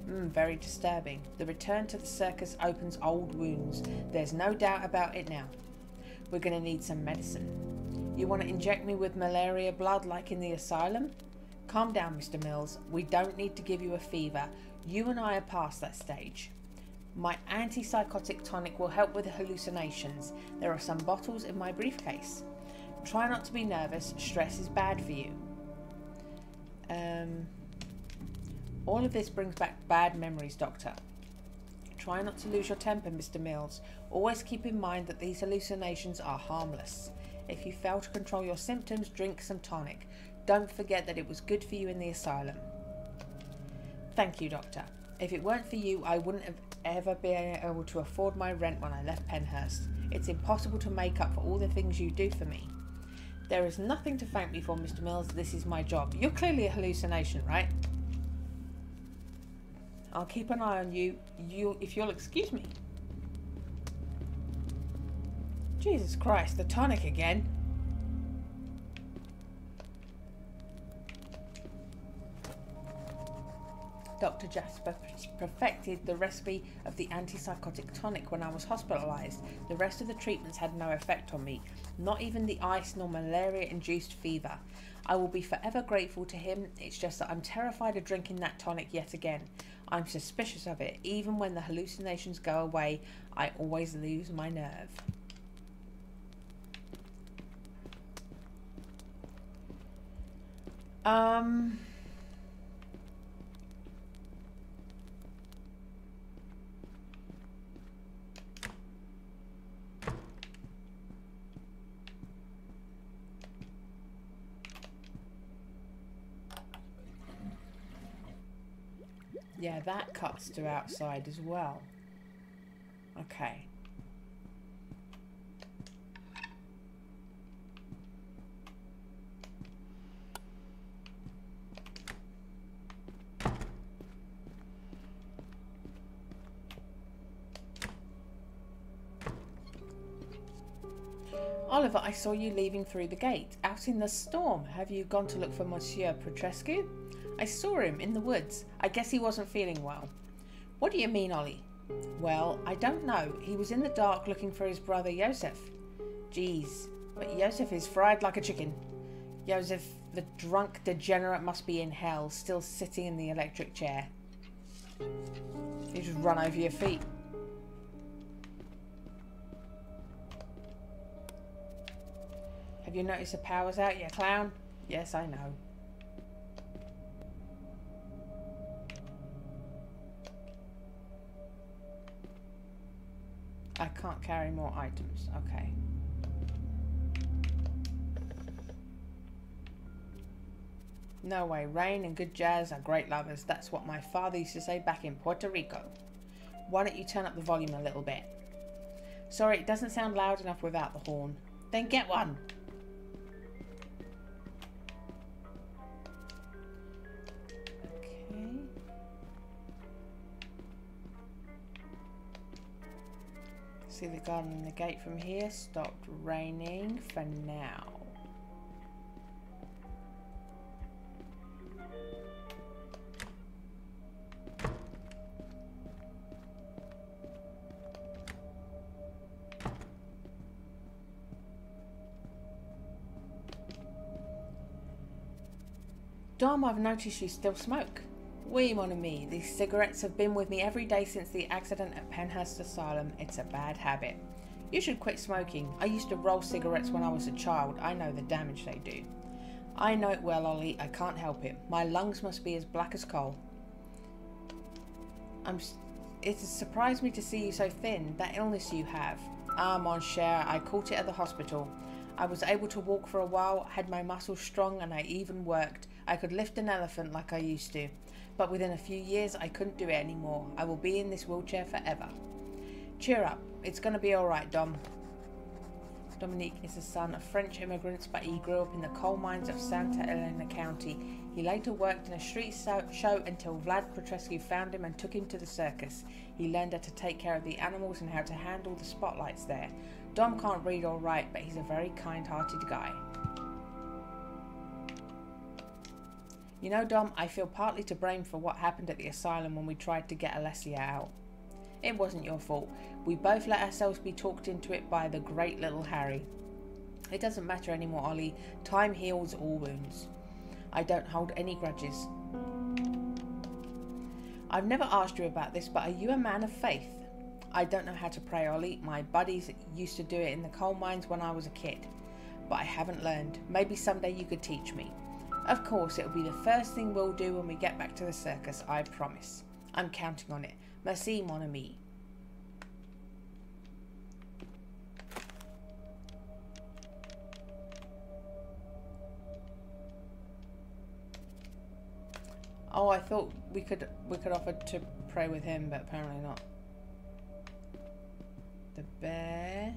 Very disturbing. The return to the circus opens old wounds. There's no doubt about it now. We're going to need some medicine. You want to inject me with malaria blood like in the asylum? Calm down, Mr. Mills. We don't need to give you a fever. You and I are past that stage. My antipsychotic tonic will help with the hallucinations. There are some bottles in my briefcase. Try not to be nervous. Stress is bad for you. All of this brings back bad memories, Doctor. Try not to lose your temper, Mr. Mills. Always keep in mind that these hallucinations are harmless. If you fail to control your symptoms, drink some tonic. Don't forget that it was good for you in the asylum. Thank you, Doctor. If it weren't for you, I wouldn't have ever been able to afford my rent when I left Penhurst. It's impossible to make up for all the things you do for me. There is nothing to thank me for, Mr. Mills. This is my job. You're clearly a hallucination, right? I'll keep an eye on you, if you'll excuse me. Jesus Christ, the tonic again. Dr. Jasper perfected the recipe of the antipsychotic tonic when I was hospitalised. The rest of the treatments had no effect on me, not even the ice nor malaria-induced fever. I will be forever grateful to him. It's just that I'm terrified of drinking that tonic yet again. I'm suspicious of it. Even when the hallucinations go away, I always lose my nerve. Yeah, that cuts to outside as well. Okay. Oliver, I saw you leaving through the gate, out in the storm. Have you gone to look for Monsieur Petrescu? I saw him in the woods. I guess he wasn't feeling well. What do you mean, Ollie? Well, I don't know. He was in the dark looking for his brother Joseph. Geez, but Joseph is fried like a chicken. Joseph, the drunk degenerate, must be in hell, still sitting in the electric chair. You just run over your feet. Have you noticed the power's out, you clown? Yes, I know. I can't carry more items. Okay. No way. Rain and good jazz are great lovers. That's what my father used to say back in Puerto Rico. Why don't you turn up the volume a little bit? Sorry, it doesn't sound loud enough without the horn. Then get one. Okay. See the garden and the gate from here. Stopped raining for now. Dom, I've noticed you still smoke. Oui, mon ami, these cigarettes have been with me every day since the accident at Penhurst Asylum. It's a bad habit. You should quit smoking. I used to roll cigarettes when I was a child. I know the damage they do. I know it well, Ollie. I can't help it. My lungs must be as black as coal. It has surprised me to see you so thin. That illness you have. Ah, mon cher, I caught it at the hospital. I was able to walk for a while, had my muscles strong, and I even worked. I could lift an elephant like I used to. But within a few years, I couldn't do it anymore. I will be in this wheelchair forever. Cheer up. It's going to be all right, Dom. Dominique is the son of French immigrants, but he grew up in the coal mines of Santa Elena County. He later worked in a street show until Vlad Petrescu found him and took him to the circus. He learned how to take care of the animals and how to handle the spotlights there. Dom can't read or write, but he's a very kind-hearted guy. You know, Dom, I feel partly to blame for what happened at the asylum when we tried to get Alessia out. It wasn't your fault. We both let ourselves be talked into it by the great little Harry. It doesn't matter anymore, Ollie. Time heals all wounds. I don't hold any grudges. I've never asked you about this, but are you a man of faith? I don't know how to pray, Ollie. My buddies used to do it in the coal mines when I was a kid. But I haven't learned. Maybe someday you could teach me. Of course, it'll be the first thing we'll do when we get back to the circus, I promise. I'm counting on it. Merci, mon ami. Oh, I thought we could offer to pray with him, but apparently not. The bear.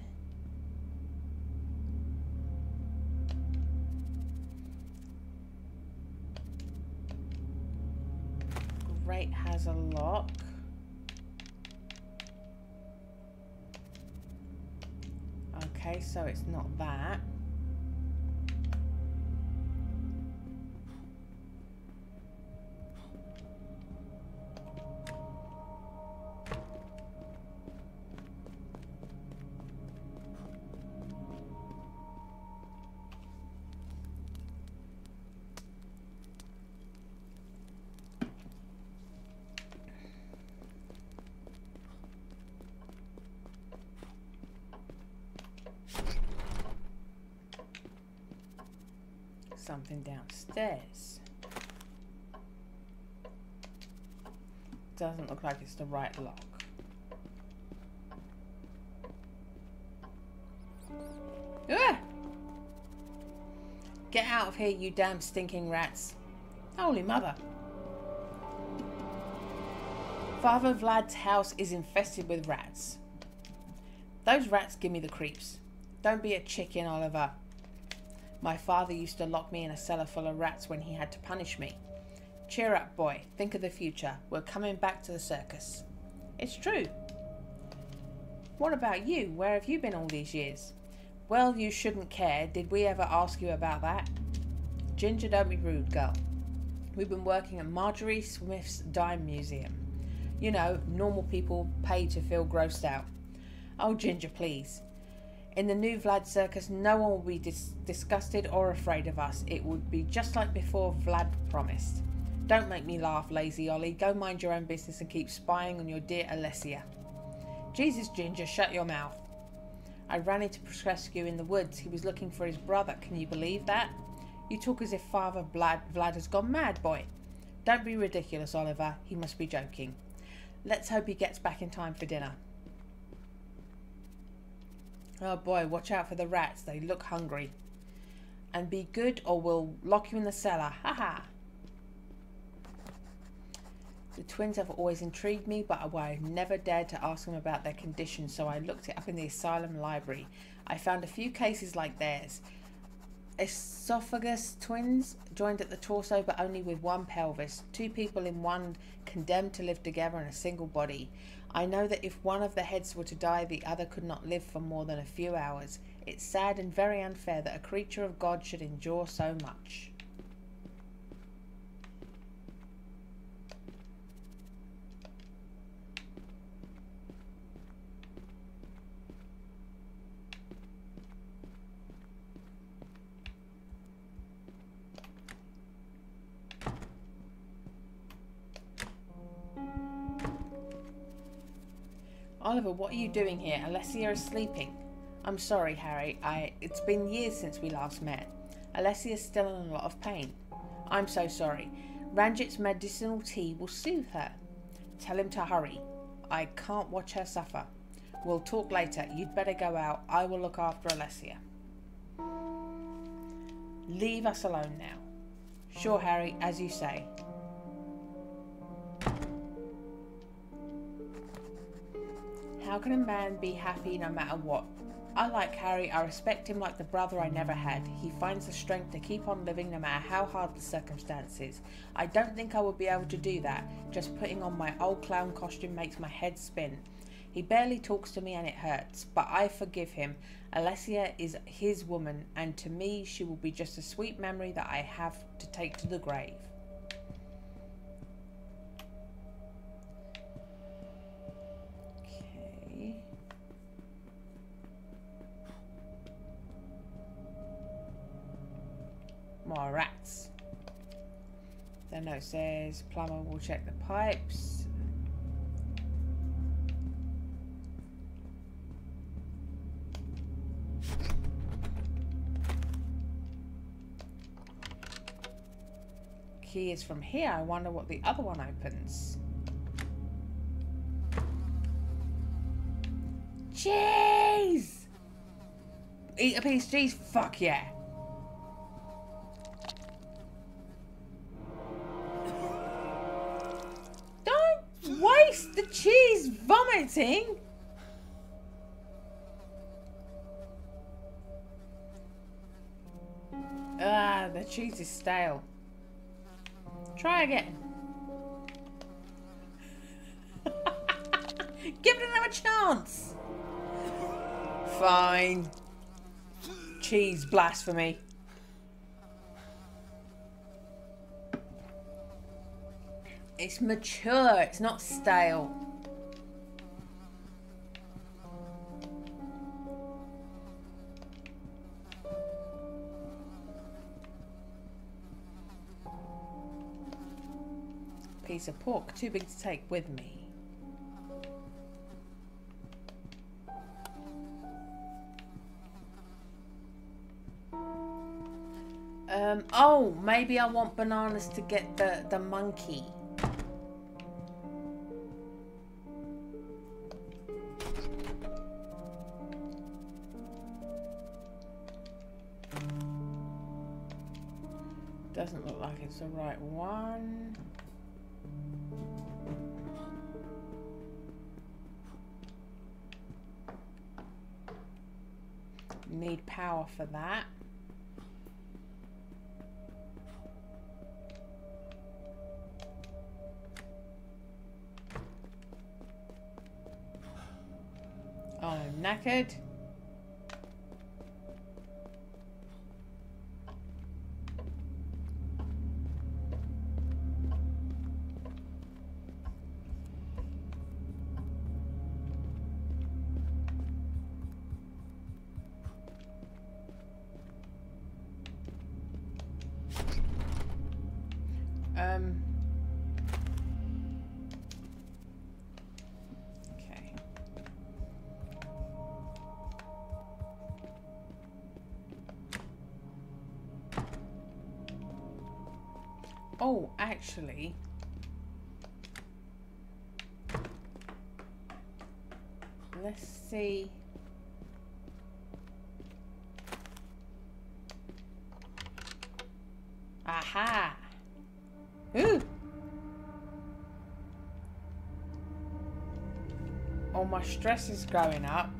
Great has a lock. Okay, so it's not that. something downstairs. Doesn't look like it's the right lock. Ah! Get out of here, you damn stinking rats. Holy mother. Father Vlad's house is infested with rats. Those rats give me the creeps. Don't be a chicken, Oliver. My father used to lock me in a cellar full of rats when he had to punish me. Cheer up, boy. Think of the future. We're coming back to the circus. It's true. What about you? Where have you been all these years? Well, you shouldn't care. Did we ever ask you about that? Ginger, don't be rude, girl. We've been working at Marjorie Smith's Dime Museum. You know, normal people pay to feel grossed out. Oh, Ginger, please. In the new Vlad circus, no one will be disgusted or afraid of us. It would be just like before Vlad promised. Don't make me laugh, lazy Ollie. Go mind your own business and keep spying on your dear Alessia. Jesus, Ginger, shut your mouth. I ran into Prescrescu in the woods. He was looking for his brother. Can you believe that? You talk as if Father Vlad has gone mad, boy. Don't be ridiculous, Oliver. He must be joking. Let's hope he gets back in time for dinner. Oh boy, watch out for the rats. They look hungry. And be good or we'll lock you in the cellar. Ha ha. The twins have always intrigued me, but I've never dared to ask them about their condition, so I looked it up in the asylum library. I found a few cases like theirs. Esophagus twins, joined at the torso but only with one pelvis. 2 people in one, condemned to live together in a single body. I know that if one of the heads were to die, the other could not live for more than a few hours. It's sad and very unfair that a creature of God should endure so much. Oliver, what are you doing here? Alessia is sleeping. I'm sorry, Harry. It's been years since we last met. Alessia is still in a lot of pain. I'm so sorry. Ranjit's medicinal tea will soothe her. Tell him to hurry. I can't watch her suffer. We'll talk later. You'd better go out. I will look after Alessia. Leave us alone now. Sure, Harry, as you say. How can a man be happy no matter what? I like Harry. I respect him like the brother I never had. He finds the strength to keep on living no matter how hard the circumstances. I don't think I would be able to do that. Just putting on my old clown costume makes my head spin. He barely talks to me and it hurts, but I forgive him. Alessia is his woman, and to me she will be just a sweet memory that I have to take to the grave. More rats. The note says plumber will check the pipes. Key is from here. I wonder what the other one opens. Cheese! Eat a piece of cheese? Fuck yeah. Waste the cheese vomiting. Ah, the cheese is stale. Try again. Give it another chance. Fine. Cheese blasphemy. It's mature, it's not stale. Piece of pork, too big to take with me. Oh, maybe I want bananas to get the monkey. Doesn't look like it's the right one. Need power for that. Oh, I'm knackered. Okay. Oh, actually, let's see. Aha! Ooh! Oh, my stress is going up.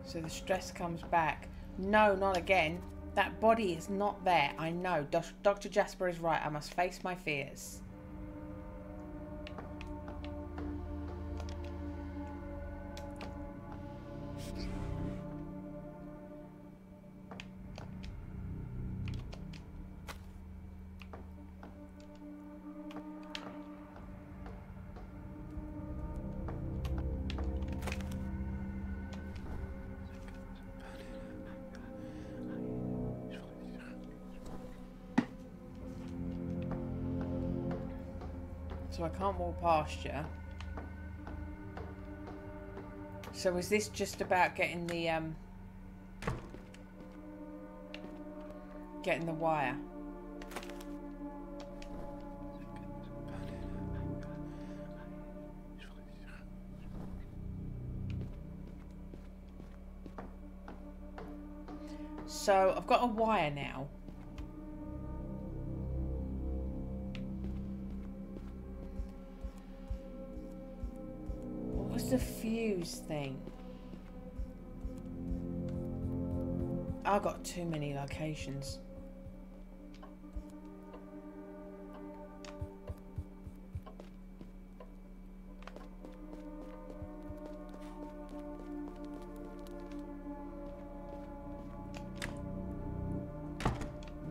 So the stress comes back. No, not again. That body is not there. I know. Dr. Jasper is right. I must face my fears. So I can't walk past you. So is this just about getting the wire? So I've got a wire now. The fuse thing. I got too many locations.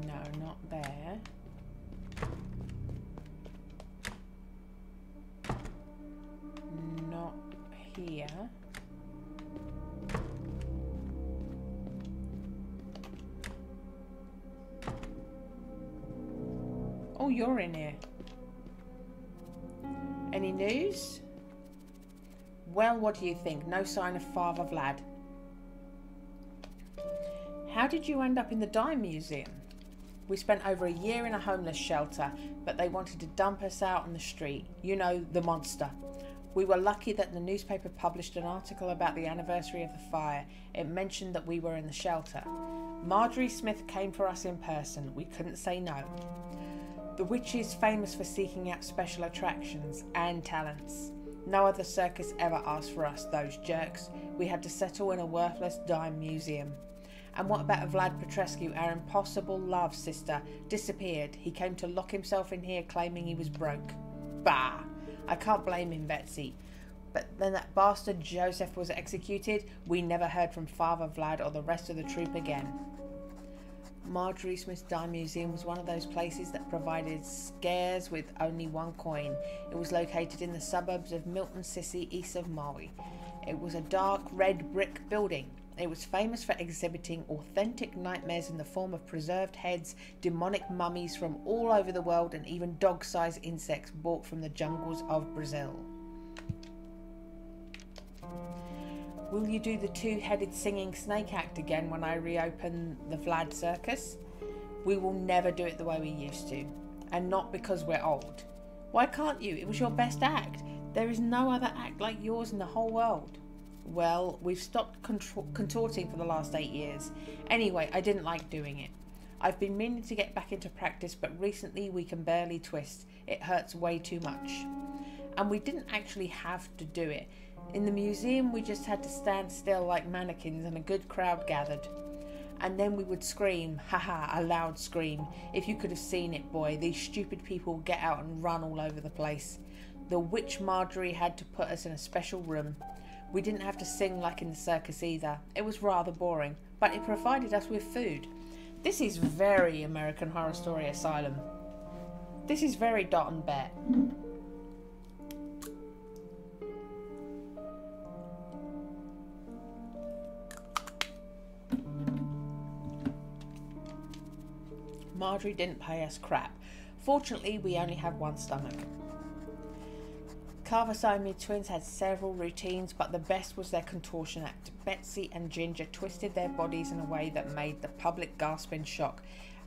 No, not there. Not here. Oh, you're in here. Any news? Well, what do you think? No sign of Father Vlad. How did you end up in the Dime Museum? We spent over a year in a homeless shelter, but they wanted to dump us out on the street. You know, the monster. We were lucky that the newspaper published an article about the anniversary of the fire. It mentioned that we were in the shelter. Marjorie Smith came for us in person. We couldn't say no. The witch is famous for seeking out special attractions and talents. No other circus ever asked for us, those jerks. We had to settle in a worthless dime museum. And what about Vlad Petrescu, our impossible love sister? Disappeared. He came to lock himself in here claiming he was broke. Bah! I can't blame him, Betsy. But then that bastard Joseph was executed. We never heard from Father Vlad or the rest of the troop again. Marjorie Smith's Dime Museum was one of those places that provided scares with only one coin. It was located in the suburbs of Milton Sissy, east of Maui. It was a dark red brick building. It was famous for exhibiting authentic nightmares in the form of preserved heads, demonic mummies from all over the world, and even dog-sized insects brought from the jungles of Brazil. Will you do the two-headed singing snake act again when I reopen the Vlad Circus? We will never do it the way we used to. And not because we're old. Why can't you? It was your best act. There is no other act like yours in the whole world. Well, we've stopped contorting for the last 8 years. Anyway, I didn't like doing it. I've been meaning to get back into practice, but recently we can barely twist. It hurts way too much. And we didn't actually have to do it. In the museum, we just had to stand still like mannequins and a good crowd gathered. And then we would scream, haha, a loud scream. If you could have seen it, boy, these stupid people would get out and run all over the place. The witch Marjorie had to put us in a special room. We didn't have to sing like in the circus either. It was rather boring, but it provided us with food. This is very American Horror Story Asylum. This is very Dot and Bet. Marjorie didn't pay us crap. Fortunately, we only have one stomach. Carver Siamese twins had several routines, but the best was their contortion act. Betsy and Ginger twisted their bodies in a way that made the public gasp in shock,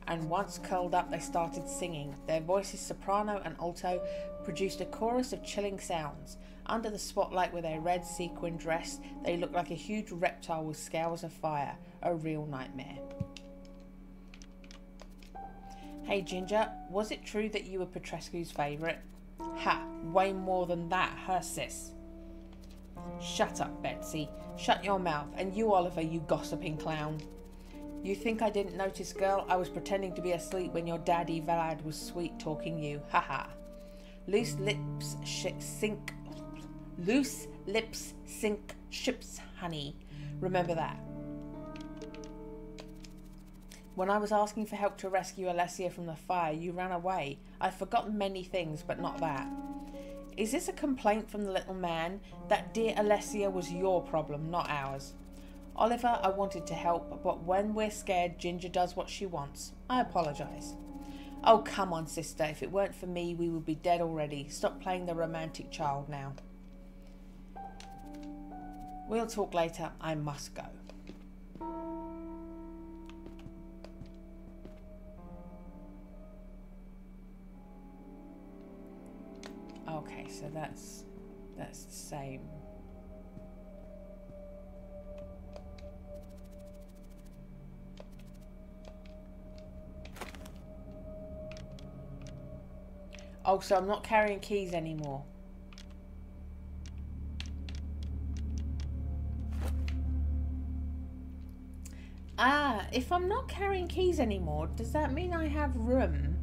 and once curled up they started singing. Their voices, soprano and alto, produced a chorus of chilling sounds. Under the spotlight with their red sequin dress, they looked like a huge reptile with scales of fire. A real nightmare. Hey Ginger, was it true that you were Petrescu's favourite? Ha, way more than that, her sis. Shut up, Betsy. Shut your mouth. And you, Oliver, you gossiping clown. You think I didn't notice, girl? I was pretending to be asleep when your daddy Vlad was sweet-talking you. Ha ha. Loose lips sink ships, honey. Remember that. When I was asking for help to rescue Alessia from the fire, you ran away. I've forgotten many things, but not that. Is this a complaint from the little man? That dear Alessia was your problem, not ours. Oliver, I wanted to help, but when we're scared, Ginger does what she wants. I apologise. Oh, come on, sister. If it weren't for me, we would be dead already. Stop playing the romantic child now. We'll talk later. I must go. Okay, so that's the same. Oh, so I'm not carrying keys anymore. Ah, if I'm not carrying keys anymore, does that mean I have room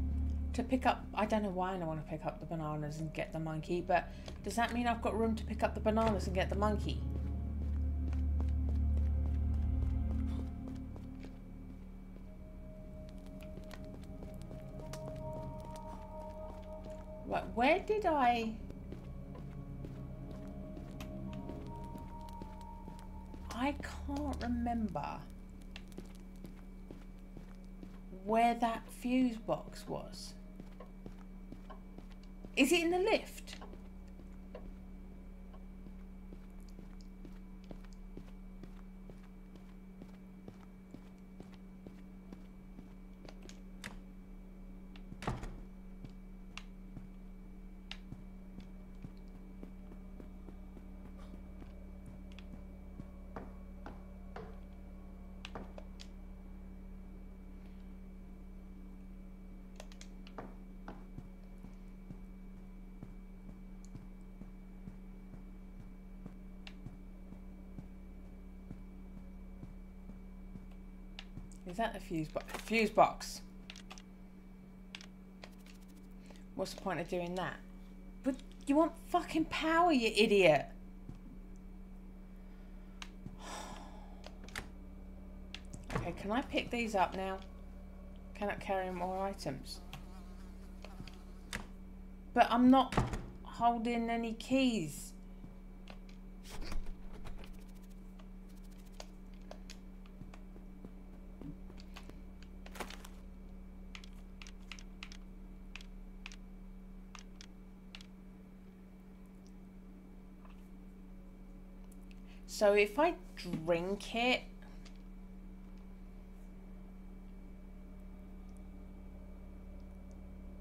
to pick up? I don't know why I want to pick up the bananas and get the monkey, but does that mean I've got room to pick up the bananas and get the monkey? Right, where did I can't remember where that fuse box was. Is it in the lift? Is that the fuse box? Fuse box. What's the point of doing that? But you want fucking power, you idiot. Okay, can I pick these up now? Can I carry more items? But I'm not holding any keys. So if I drink it,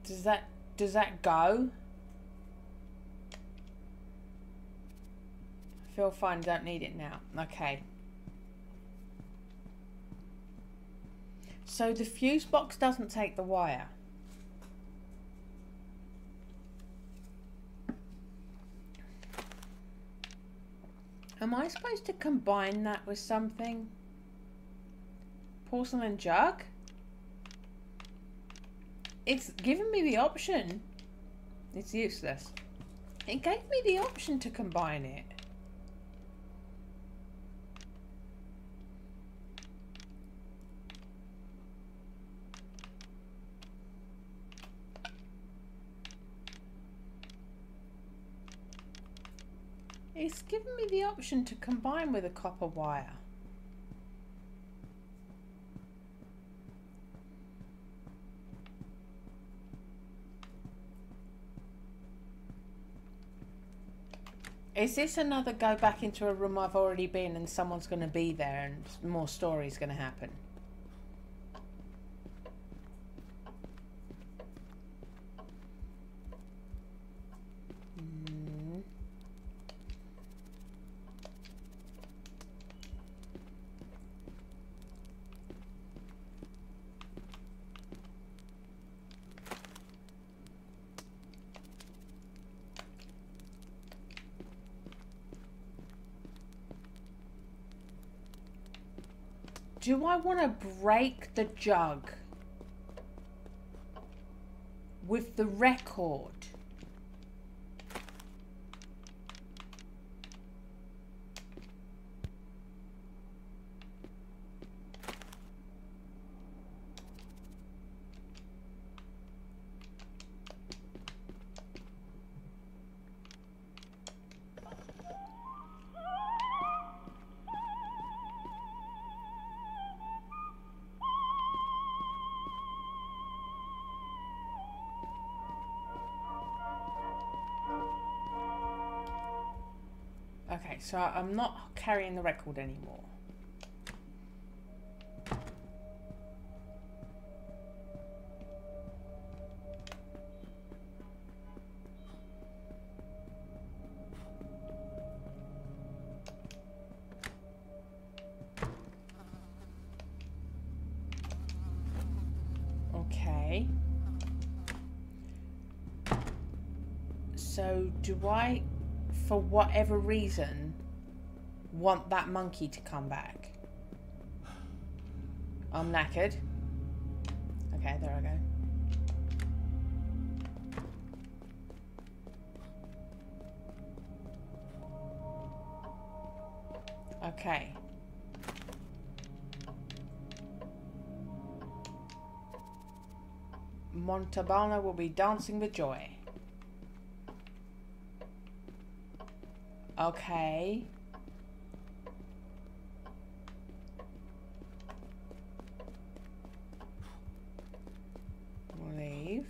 does that go? I feel fine, don't need it now. Okay. So the fuse box doesn't take the wire. Am I supposed to combine that with something? Porcelain jug? It's given me the option. It's useless. It gave me the option to combine it. It's given me the option to combine with a copper wire. Is this another go back into a room I've already been and someone's going to be there and more story's going to happen? Do I want to break the jug with the record? Okay, so I'm not carrying the record anymore. Okay. So do I, for whatever reason, want that monkey to come back? I'm knackered. Okay, there I go. Okay. Montalbano will be dancing with joy. Okay. Leave.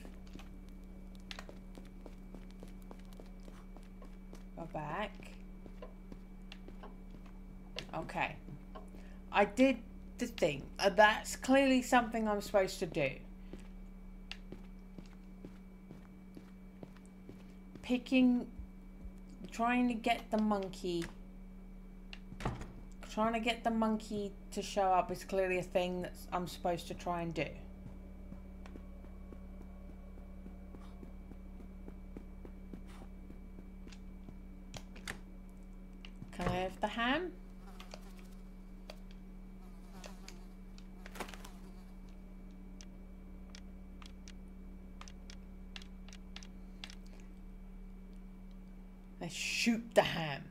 Go back. Okay. I did the thing. That's clearly something I'm supposed to do. Trying to get the monkey to show up is clearly a thing that I'm supposed to try and do. Can I have the ham? Let's shoot the ham.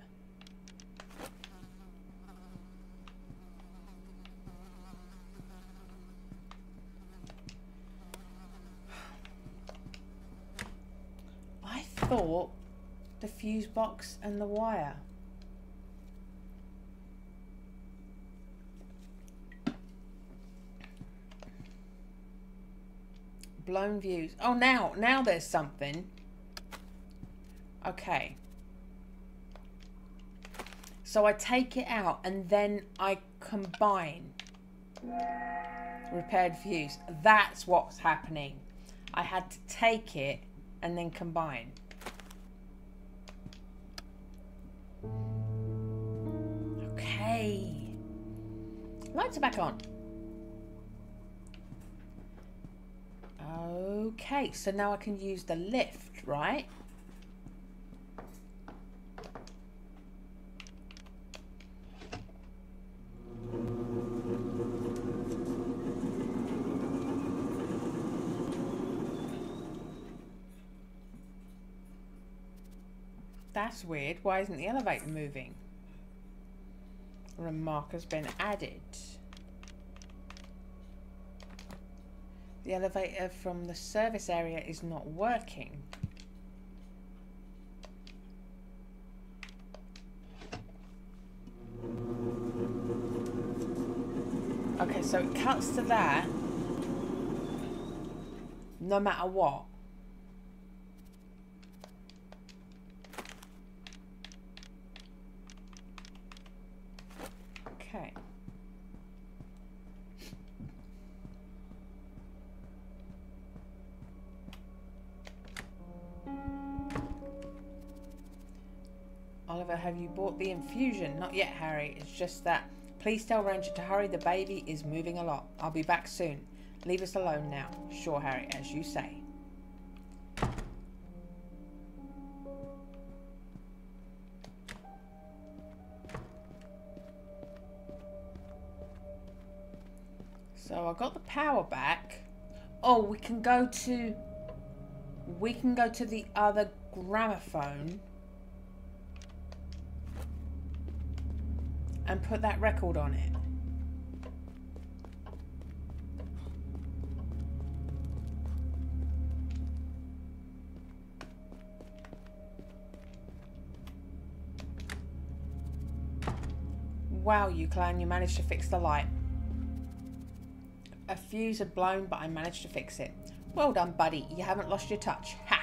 I thought the fuse box and the wire. Blown views. Oh, now there's something. Okay. So I take it out and then I combine repaired fuse. That's what's happening. I had to take it and then combine. Okay. Lights are back on. Okay, so now I can use the lift, right? That's weird. Why isn't the elevator moving? Remark has been added. The elevator from the service area is not working. Okay, so it cuts to that no matter what. Okay. Oliver, have you bought the infusion? Not yet, Harry. It's just that. Please tell Ranger to hurry. The baby is moving a lot. I'll be back soon. Leave us alone now. Sure, Harry, as you say. So I got the power back. Oh, we can go to the other gramophone and put that record on it. Wow, you clown, you managed to fix the light. A fuse had blown, but I managed to fix it. Well done, buddy. You haven't lost your touch. Ha!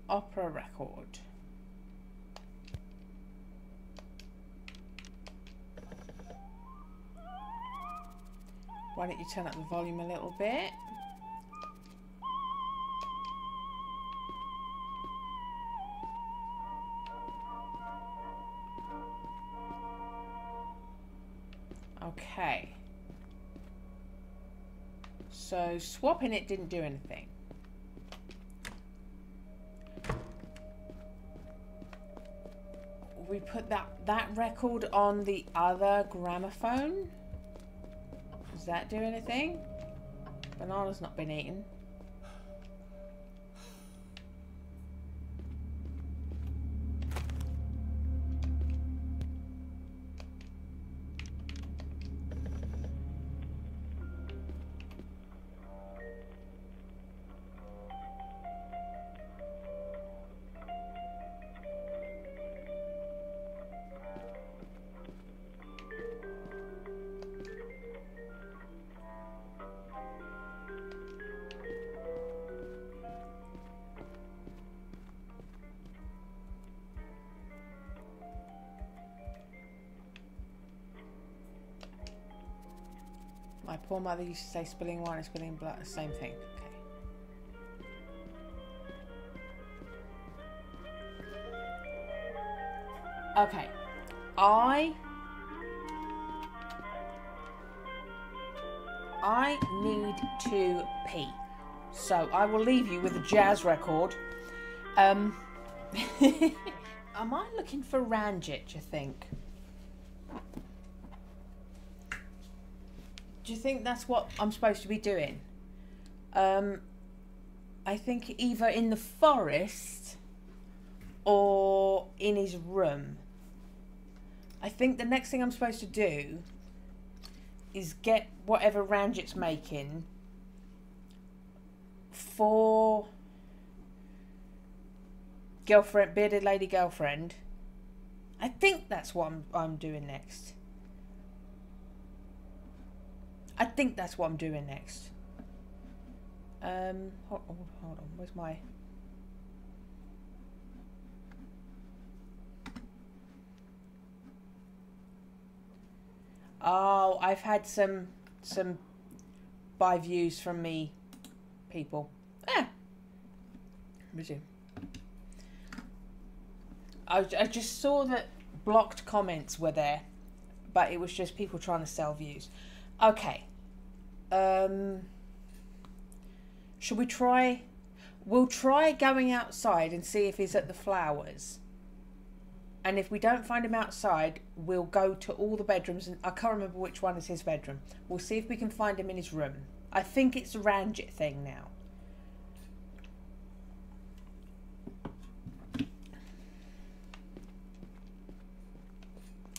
Opera record. Why don't you turn up the volume a little bit? Okay. So swapping it didn't do anything. We put that record on the other gramophone. Does that do anything? Banana's not been eaten. My poor mother used to say spilling wine and spilling blood, same thing. Okay. Okay. I need to pee. So I will leave you with a jazz record. Am I looking for Ranjit, do you think? Do you think that's what I'm supposed to be doing? I think either in the forest or in his room. I think the next thing I'm supposed to do is get whatever Ranjit's making for girlfriend, bearded lady girlfriend, I think that's what I'm doing next. I think that's what I'm doing next. Hold on. Where's my... Oh, I've had some buy views from me people. Resume. I just saw that blocked comments were there, but it was just people trying to sell views. Okay. Should we try? We'll try going outside and see if he's at the flowers. And if we don't find him outside, we'll go to all the bedrooms. And I can't remember which one is his bedroom. We'll see if we can find him in his room. I think it's a Ranjit thing now.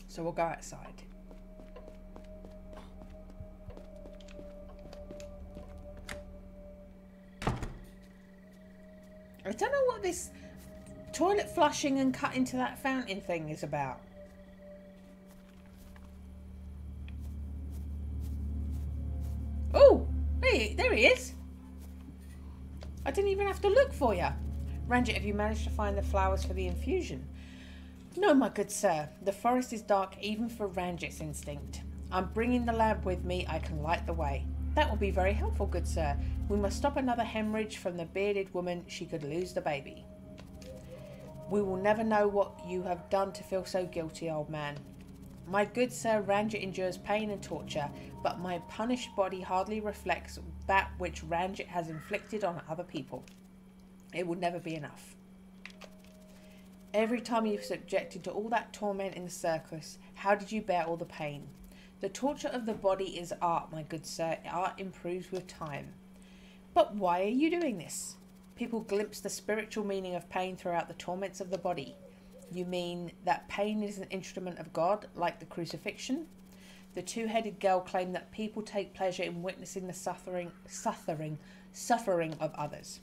So we'll go outside. I don't know what this toilet flushing and cut into that fountain thing is about. Oh, there he is. I didn't even have to look for you. Ranjit, have you managed to find the flowers for the infusion? No, my good sir. The forest is dark even for Ranjit's instinct. I'm bringing the lamp with me. I can light the way. That will be very helpful, good sir. We must stop another hemorrhage from the bearded woman. She could lose the baby. We will never know what you have done to feel so guilty, old man. My good sir, Ranjit endures pain and torture, but my punished body hardly reflects that which Ranjit has inflicted on other people. It will never be enough. Every time you've subjected to all that torment in the circus, how did you bear all the pain? The torture of the body is art, my good sir. Art improves with time. But why are you doing this? People glimpse the spiritual meaning of pain throughout the torments of the body. You mean that pain is an instrument of God, like the crucifixion? The two-headed girl claimed that people take pleasure in witnessing the suffering of others.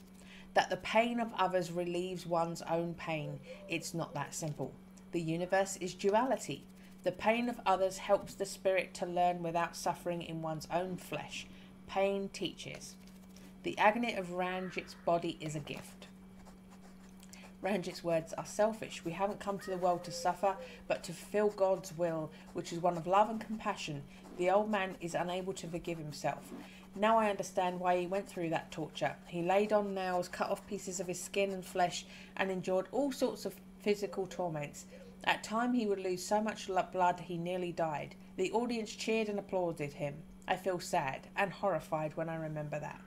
That the pain of others relieves one's own pain. It's not that simple. The universe is duality. The pain of others helps the spirit to learn without suffering in one's own flesh. Pain teaches. The agony of Ranjit's body is a gift. Ranjit's words are selfish. We haven't come to the world to suffer, but to fulfill God's will, which is one of love and compassion. The old man is unable to forgive himself. Now I understand why he went through that torture. He laid on nails, cut off pieces of his skin and flesh, and endured all sorts of physical torments. At times he would lose so much blood he nearly died. The audience cheered and applauded him. I feel sad and horrified when I remember that.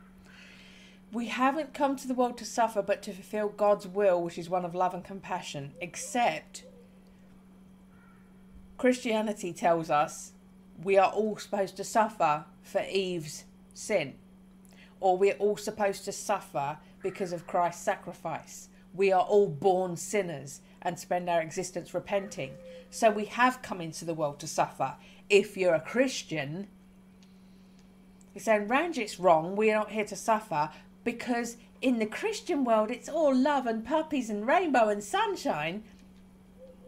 We haven't come to the world to suffer, but to fulfill God's will, which is one of love and compassion. Except Christianity tells us we are all supposed to suffer for Eve's sin. Or we're all supposed to suffer because of Christ's sacrifice. We are all born sinners and spend our existence repenting. So we have come into the world to suffer. If you're a Christian, you're saying Ranjit's wrong, we're not here to suffer, because in the Christian world it's all love and puppies and rainbow and sunshine.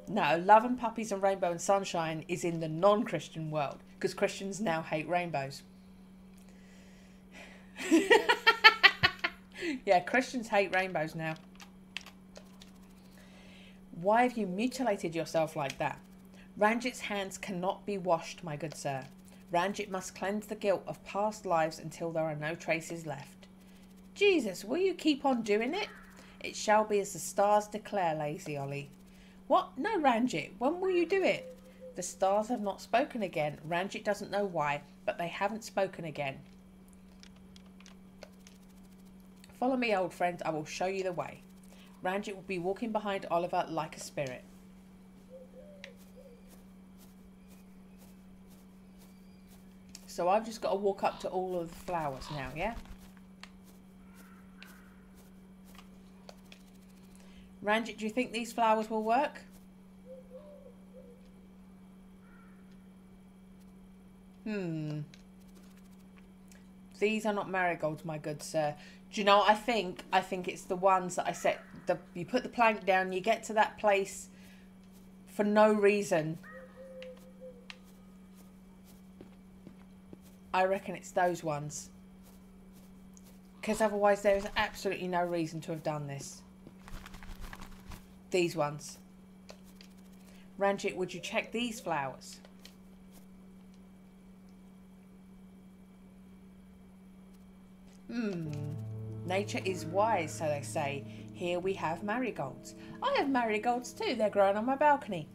No, love and puppies and rainbow and sunshine is in the non-Christian world, because Christians now hate rainbows. Yeah, Christians hate rainbows now. Why have you mutilated yourself like that? Ranjit's hands cannot be washed, my good sir. Ranjit must cleanse the guilt of past lives until there are no traces left. Jesus, will you keep on doing it? It shall be as the stars declare, Lazy Ollie. What? No, Ranjit, when will you do it? The stars have not spoken again. Ranjit doesn't know why, but they haven't spoken again. Follow me, old friend. I will show you the way. Ranjit will be walking behind Oliver like a spirit. So I've just got to walk up to all of the flowers now, yeah? Ranjit, do you think these flowers will work? These are not marigolds, my good sir. Do you know what I think? I think it's the ones that I set. You put the plank down, you get to that place for no reason. I reckon it's those ones. Because otherwise there is absolutely no reason to have done this. These ones. Ranjit, would you check these flowers? Nature is wise, so they say. Here we have marigolds. I have marigolds too. They're growing on my balcony.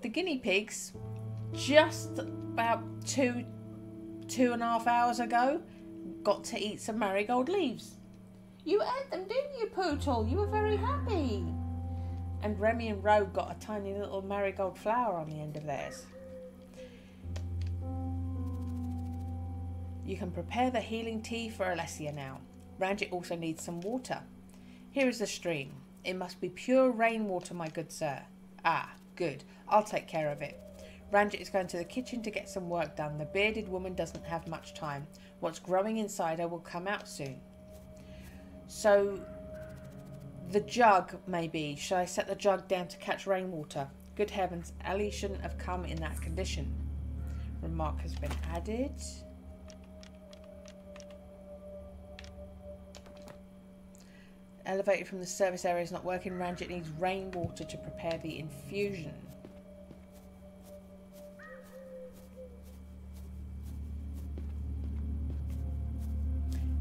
The guinea pigs, just about two and a half hours ago, got to eat some marigold leaves. You ate them, didn't you, Pootle? You were very happy. And Remy and Rogue got a tiny little marigold flower on the end of theirs. You can prepare the healing tea for Alessia now. Ranjit also needs some water. Here is the stream. It must be pure rainwater, my good sir. Ah, good. I'll take care of it. Ranjit is going to the kitchen to get some work done. The bearded woman doesn't have much time. What's growing inside her will come out soon. So, the jug, maybe. Shall I set the jug down to catch rainwater? Good heavens, Ali shouldn't have come in that condition. Remark has been added. Elevator from the service area is not working. Ranjit needs rainwater to prepare the infusion.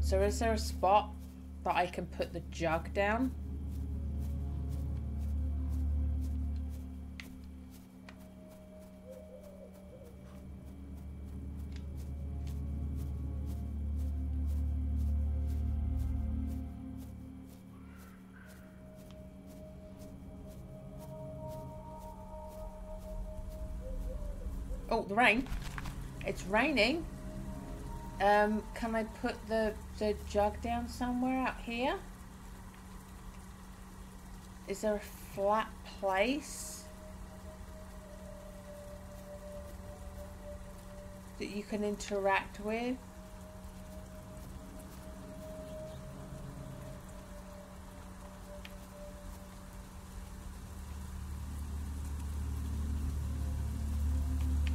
So is there a spot that I can put the jug down? Oh, the rain. It's raining. Can I put the jug down somewhere out here? Is there a flat place that you can interact with?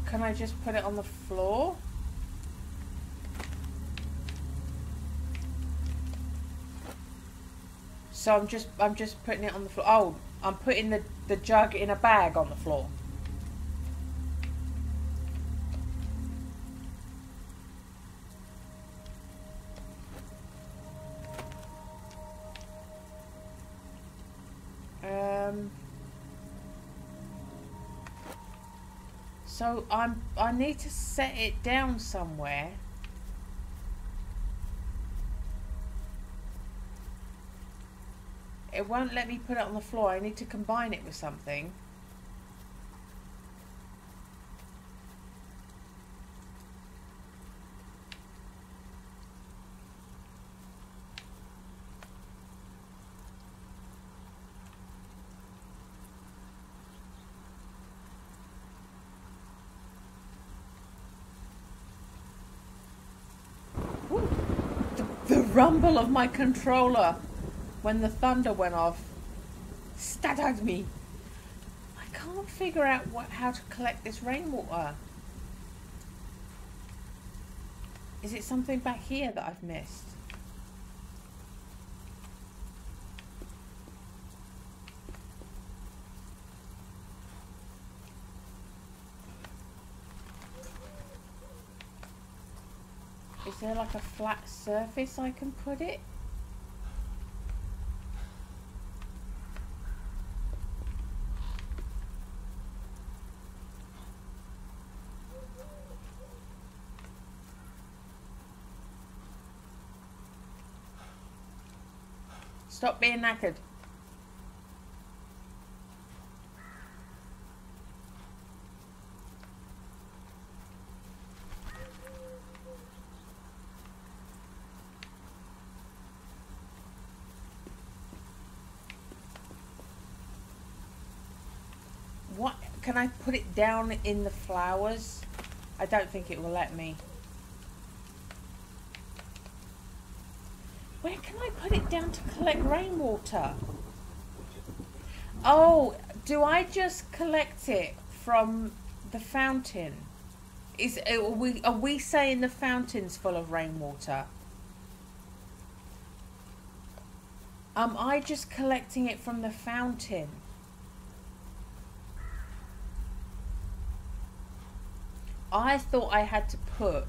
Can I just put it on the floor? So I'm just putting it on the floor. Oh, I'm putting the jug in a bag on the floor. So I need to set it down somewhere. It won't let me put it on the floor. I need to combine it with something. Ooh, the rumble of my controller when the thunder went off staggered me. I can't figure out how to collect this rainwater. Is it something back here that I've missed? Is there like a flat surface I can put it? Stop being knackered. What? Can I put it down in the flowers? I don't think it will let me. Where can I put it down to collect rainwater? Oh, Do I just collect it from the fountain? Are we saying the fountain's full of rainwater? Am I just collecting it from the fountain? I thought I had to put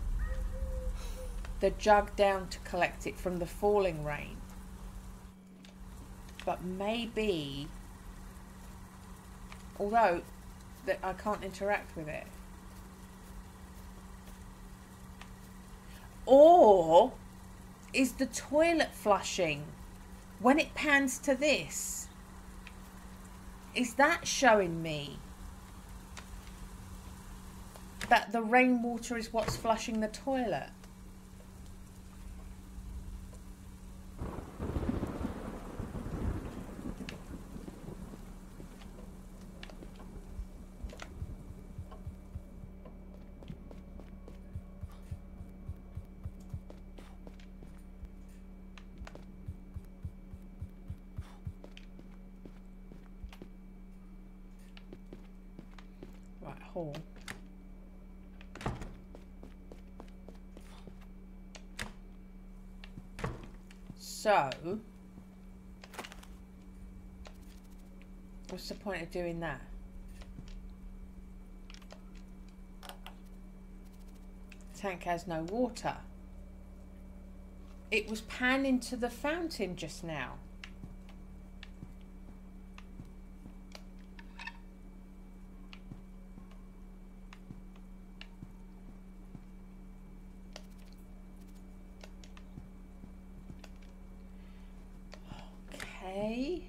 the jug down to collect it from the falling rain. But maybe, although that I can't interact with it. Or is the toilet flushing when it pans to this? Is that showing me that the rainwater is what's flushing the toilet? Right, hall. So, what's the point of doing that? Tank has no water. It was panning to the fountain just now. Okay.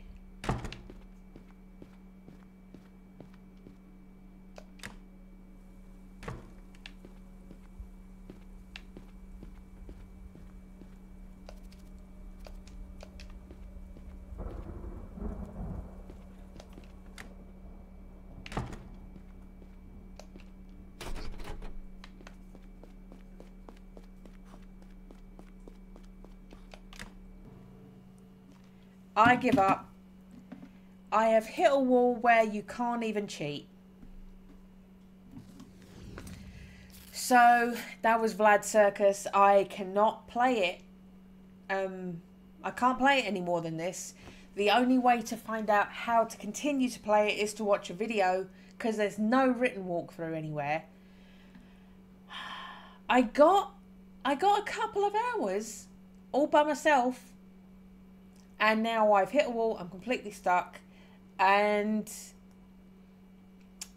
I give up. I have hit a wall where you can't even cheat. So that was Vlad Circus. I cannot play it. I can't play it any more than this. The only way to find out how to continue to play it is to watch a video, because there's no written walkthrough anywhere. I got a couple of hours all by myself. And now I've hit a wall, I'm completely stuck, and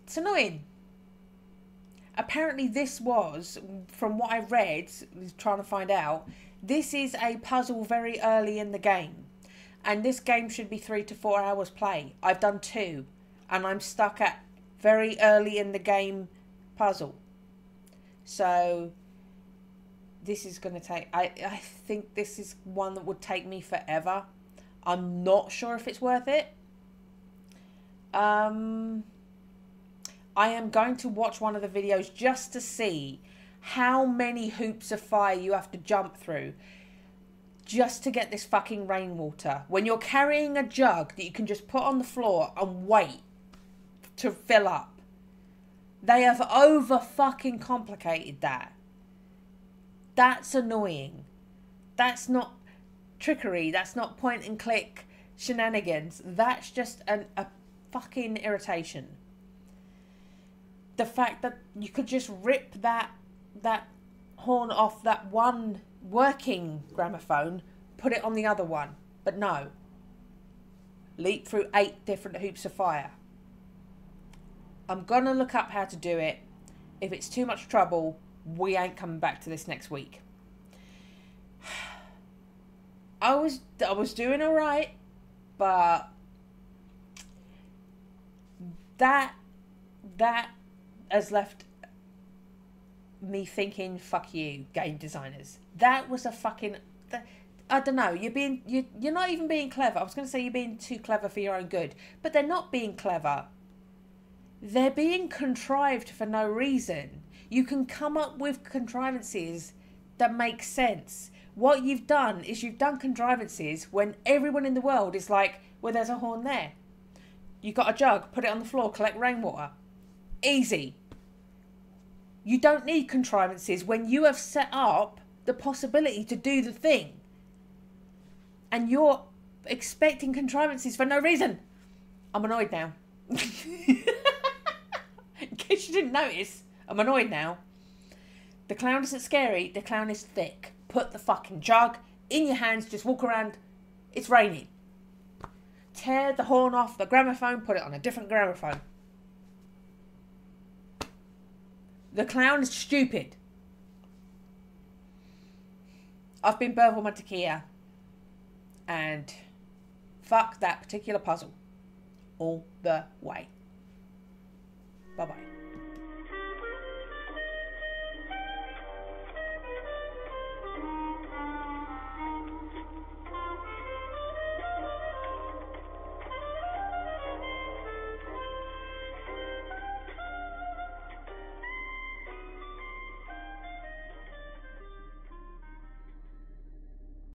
it's annoying. Apparently this was, from what I read, trying to find out, this is a puzzle very early in the game. And this game should be 3 to 4 hours play. I've done 2, and I'm stuck at very early in the game puzzle. So this is going to take, I think this is one that would take me forever. I'm not sure if it's worth it. I am going to watch one of the videos just to see how many hoops of fire you have to jump through just to get this fucking rainwater. When you're carrying a jug that you can just put on the floor and wait to fill up. They have over fucking complicated that. That's annoying. That's not trickery. That's not point and click shenanigans. That's just a fucking irritation. The fact that you could just rip that horn off that one working gramophone, put it on the other one, but no. Leap through 8 different hoops of fire. I'm gonna look up how to do it. If it's too much trouble, we ain't coming back to this next week. I was doing all right, but that has left me thinking, fuck you, game designers. That was a fucking, I don't know, you're not even being clever. I was going to say you're being too clever for your own good, but they're not being clever. They're being contrived for no reason. You can come up with contrivances that make sense. What you've done is you've done contrivances when everyone in the world is like, well, there's a horn there. You got a jug, put it on the floor, collect rainwater. Easy. You don't need contrivances when you have set up the possibility to do the thing. And you're expecting contrivances for no reason. I'm annoyed now. In case you didn't notice, I'm annoyed now. The clown isn't scary, the clown is thick. Put the fucking jug in your hands, just walk around. It's raining. Tear the horn off the gramophone, put it on a different gramophone. The clown is stupid. I've been Burville Mantequilla. And fuck that particular puzzle. All the way. Bye-bye.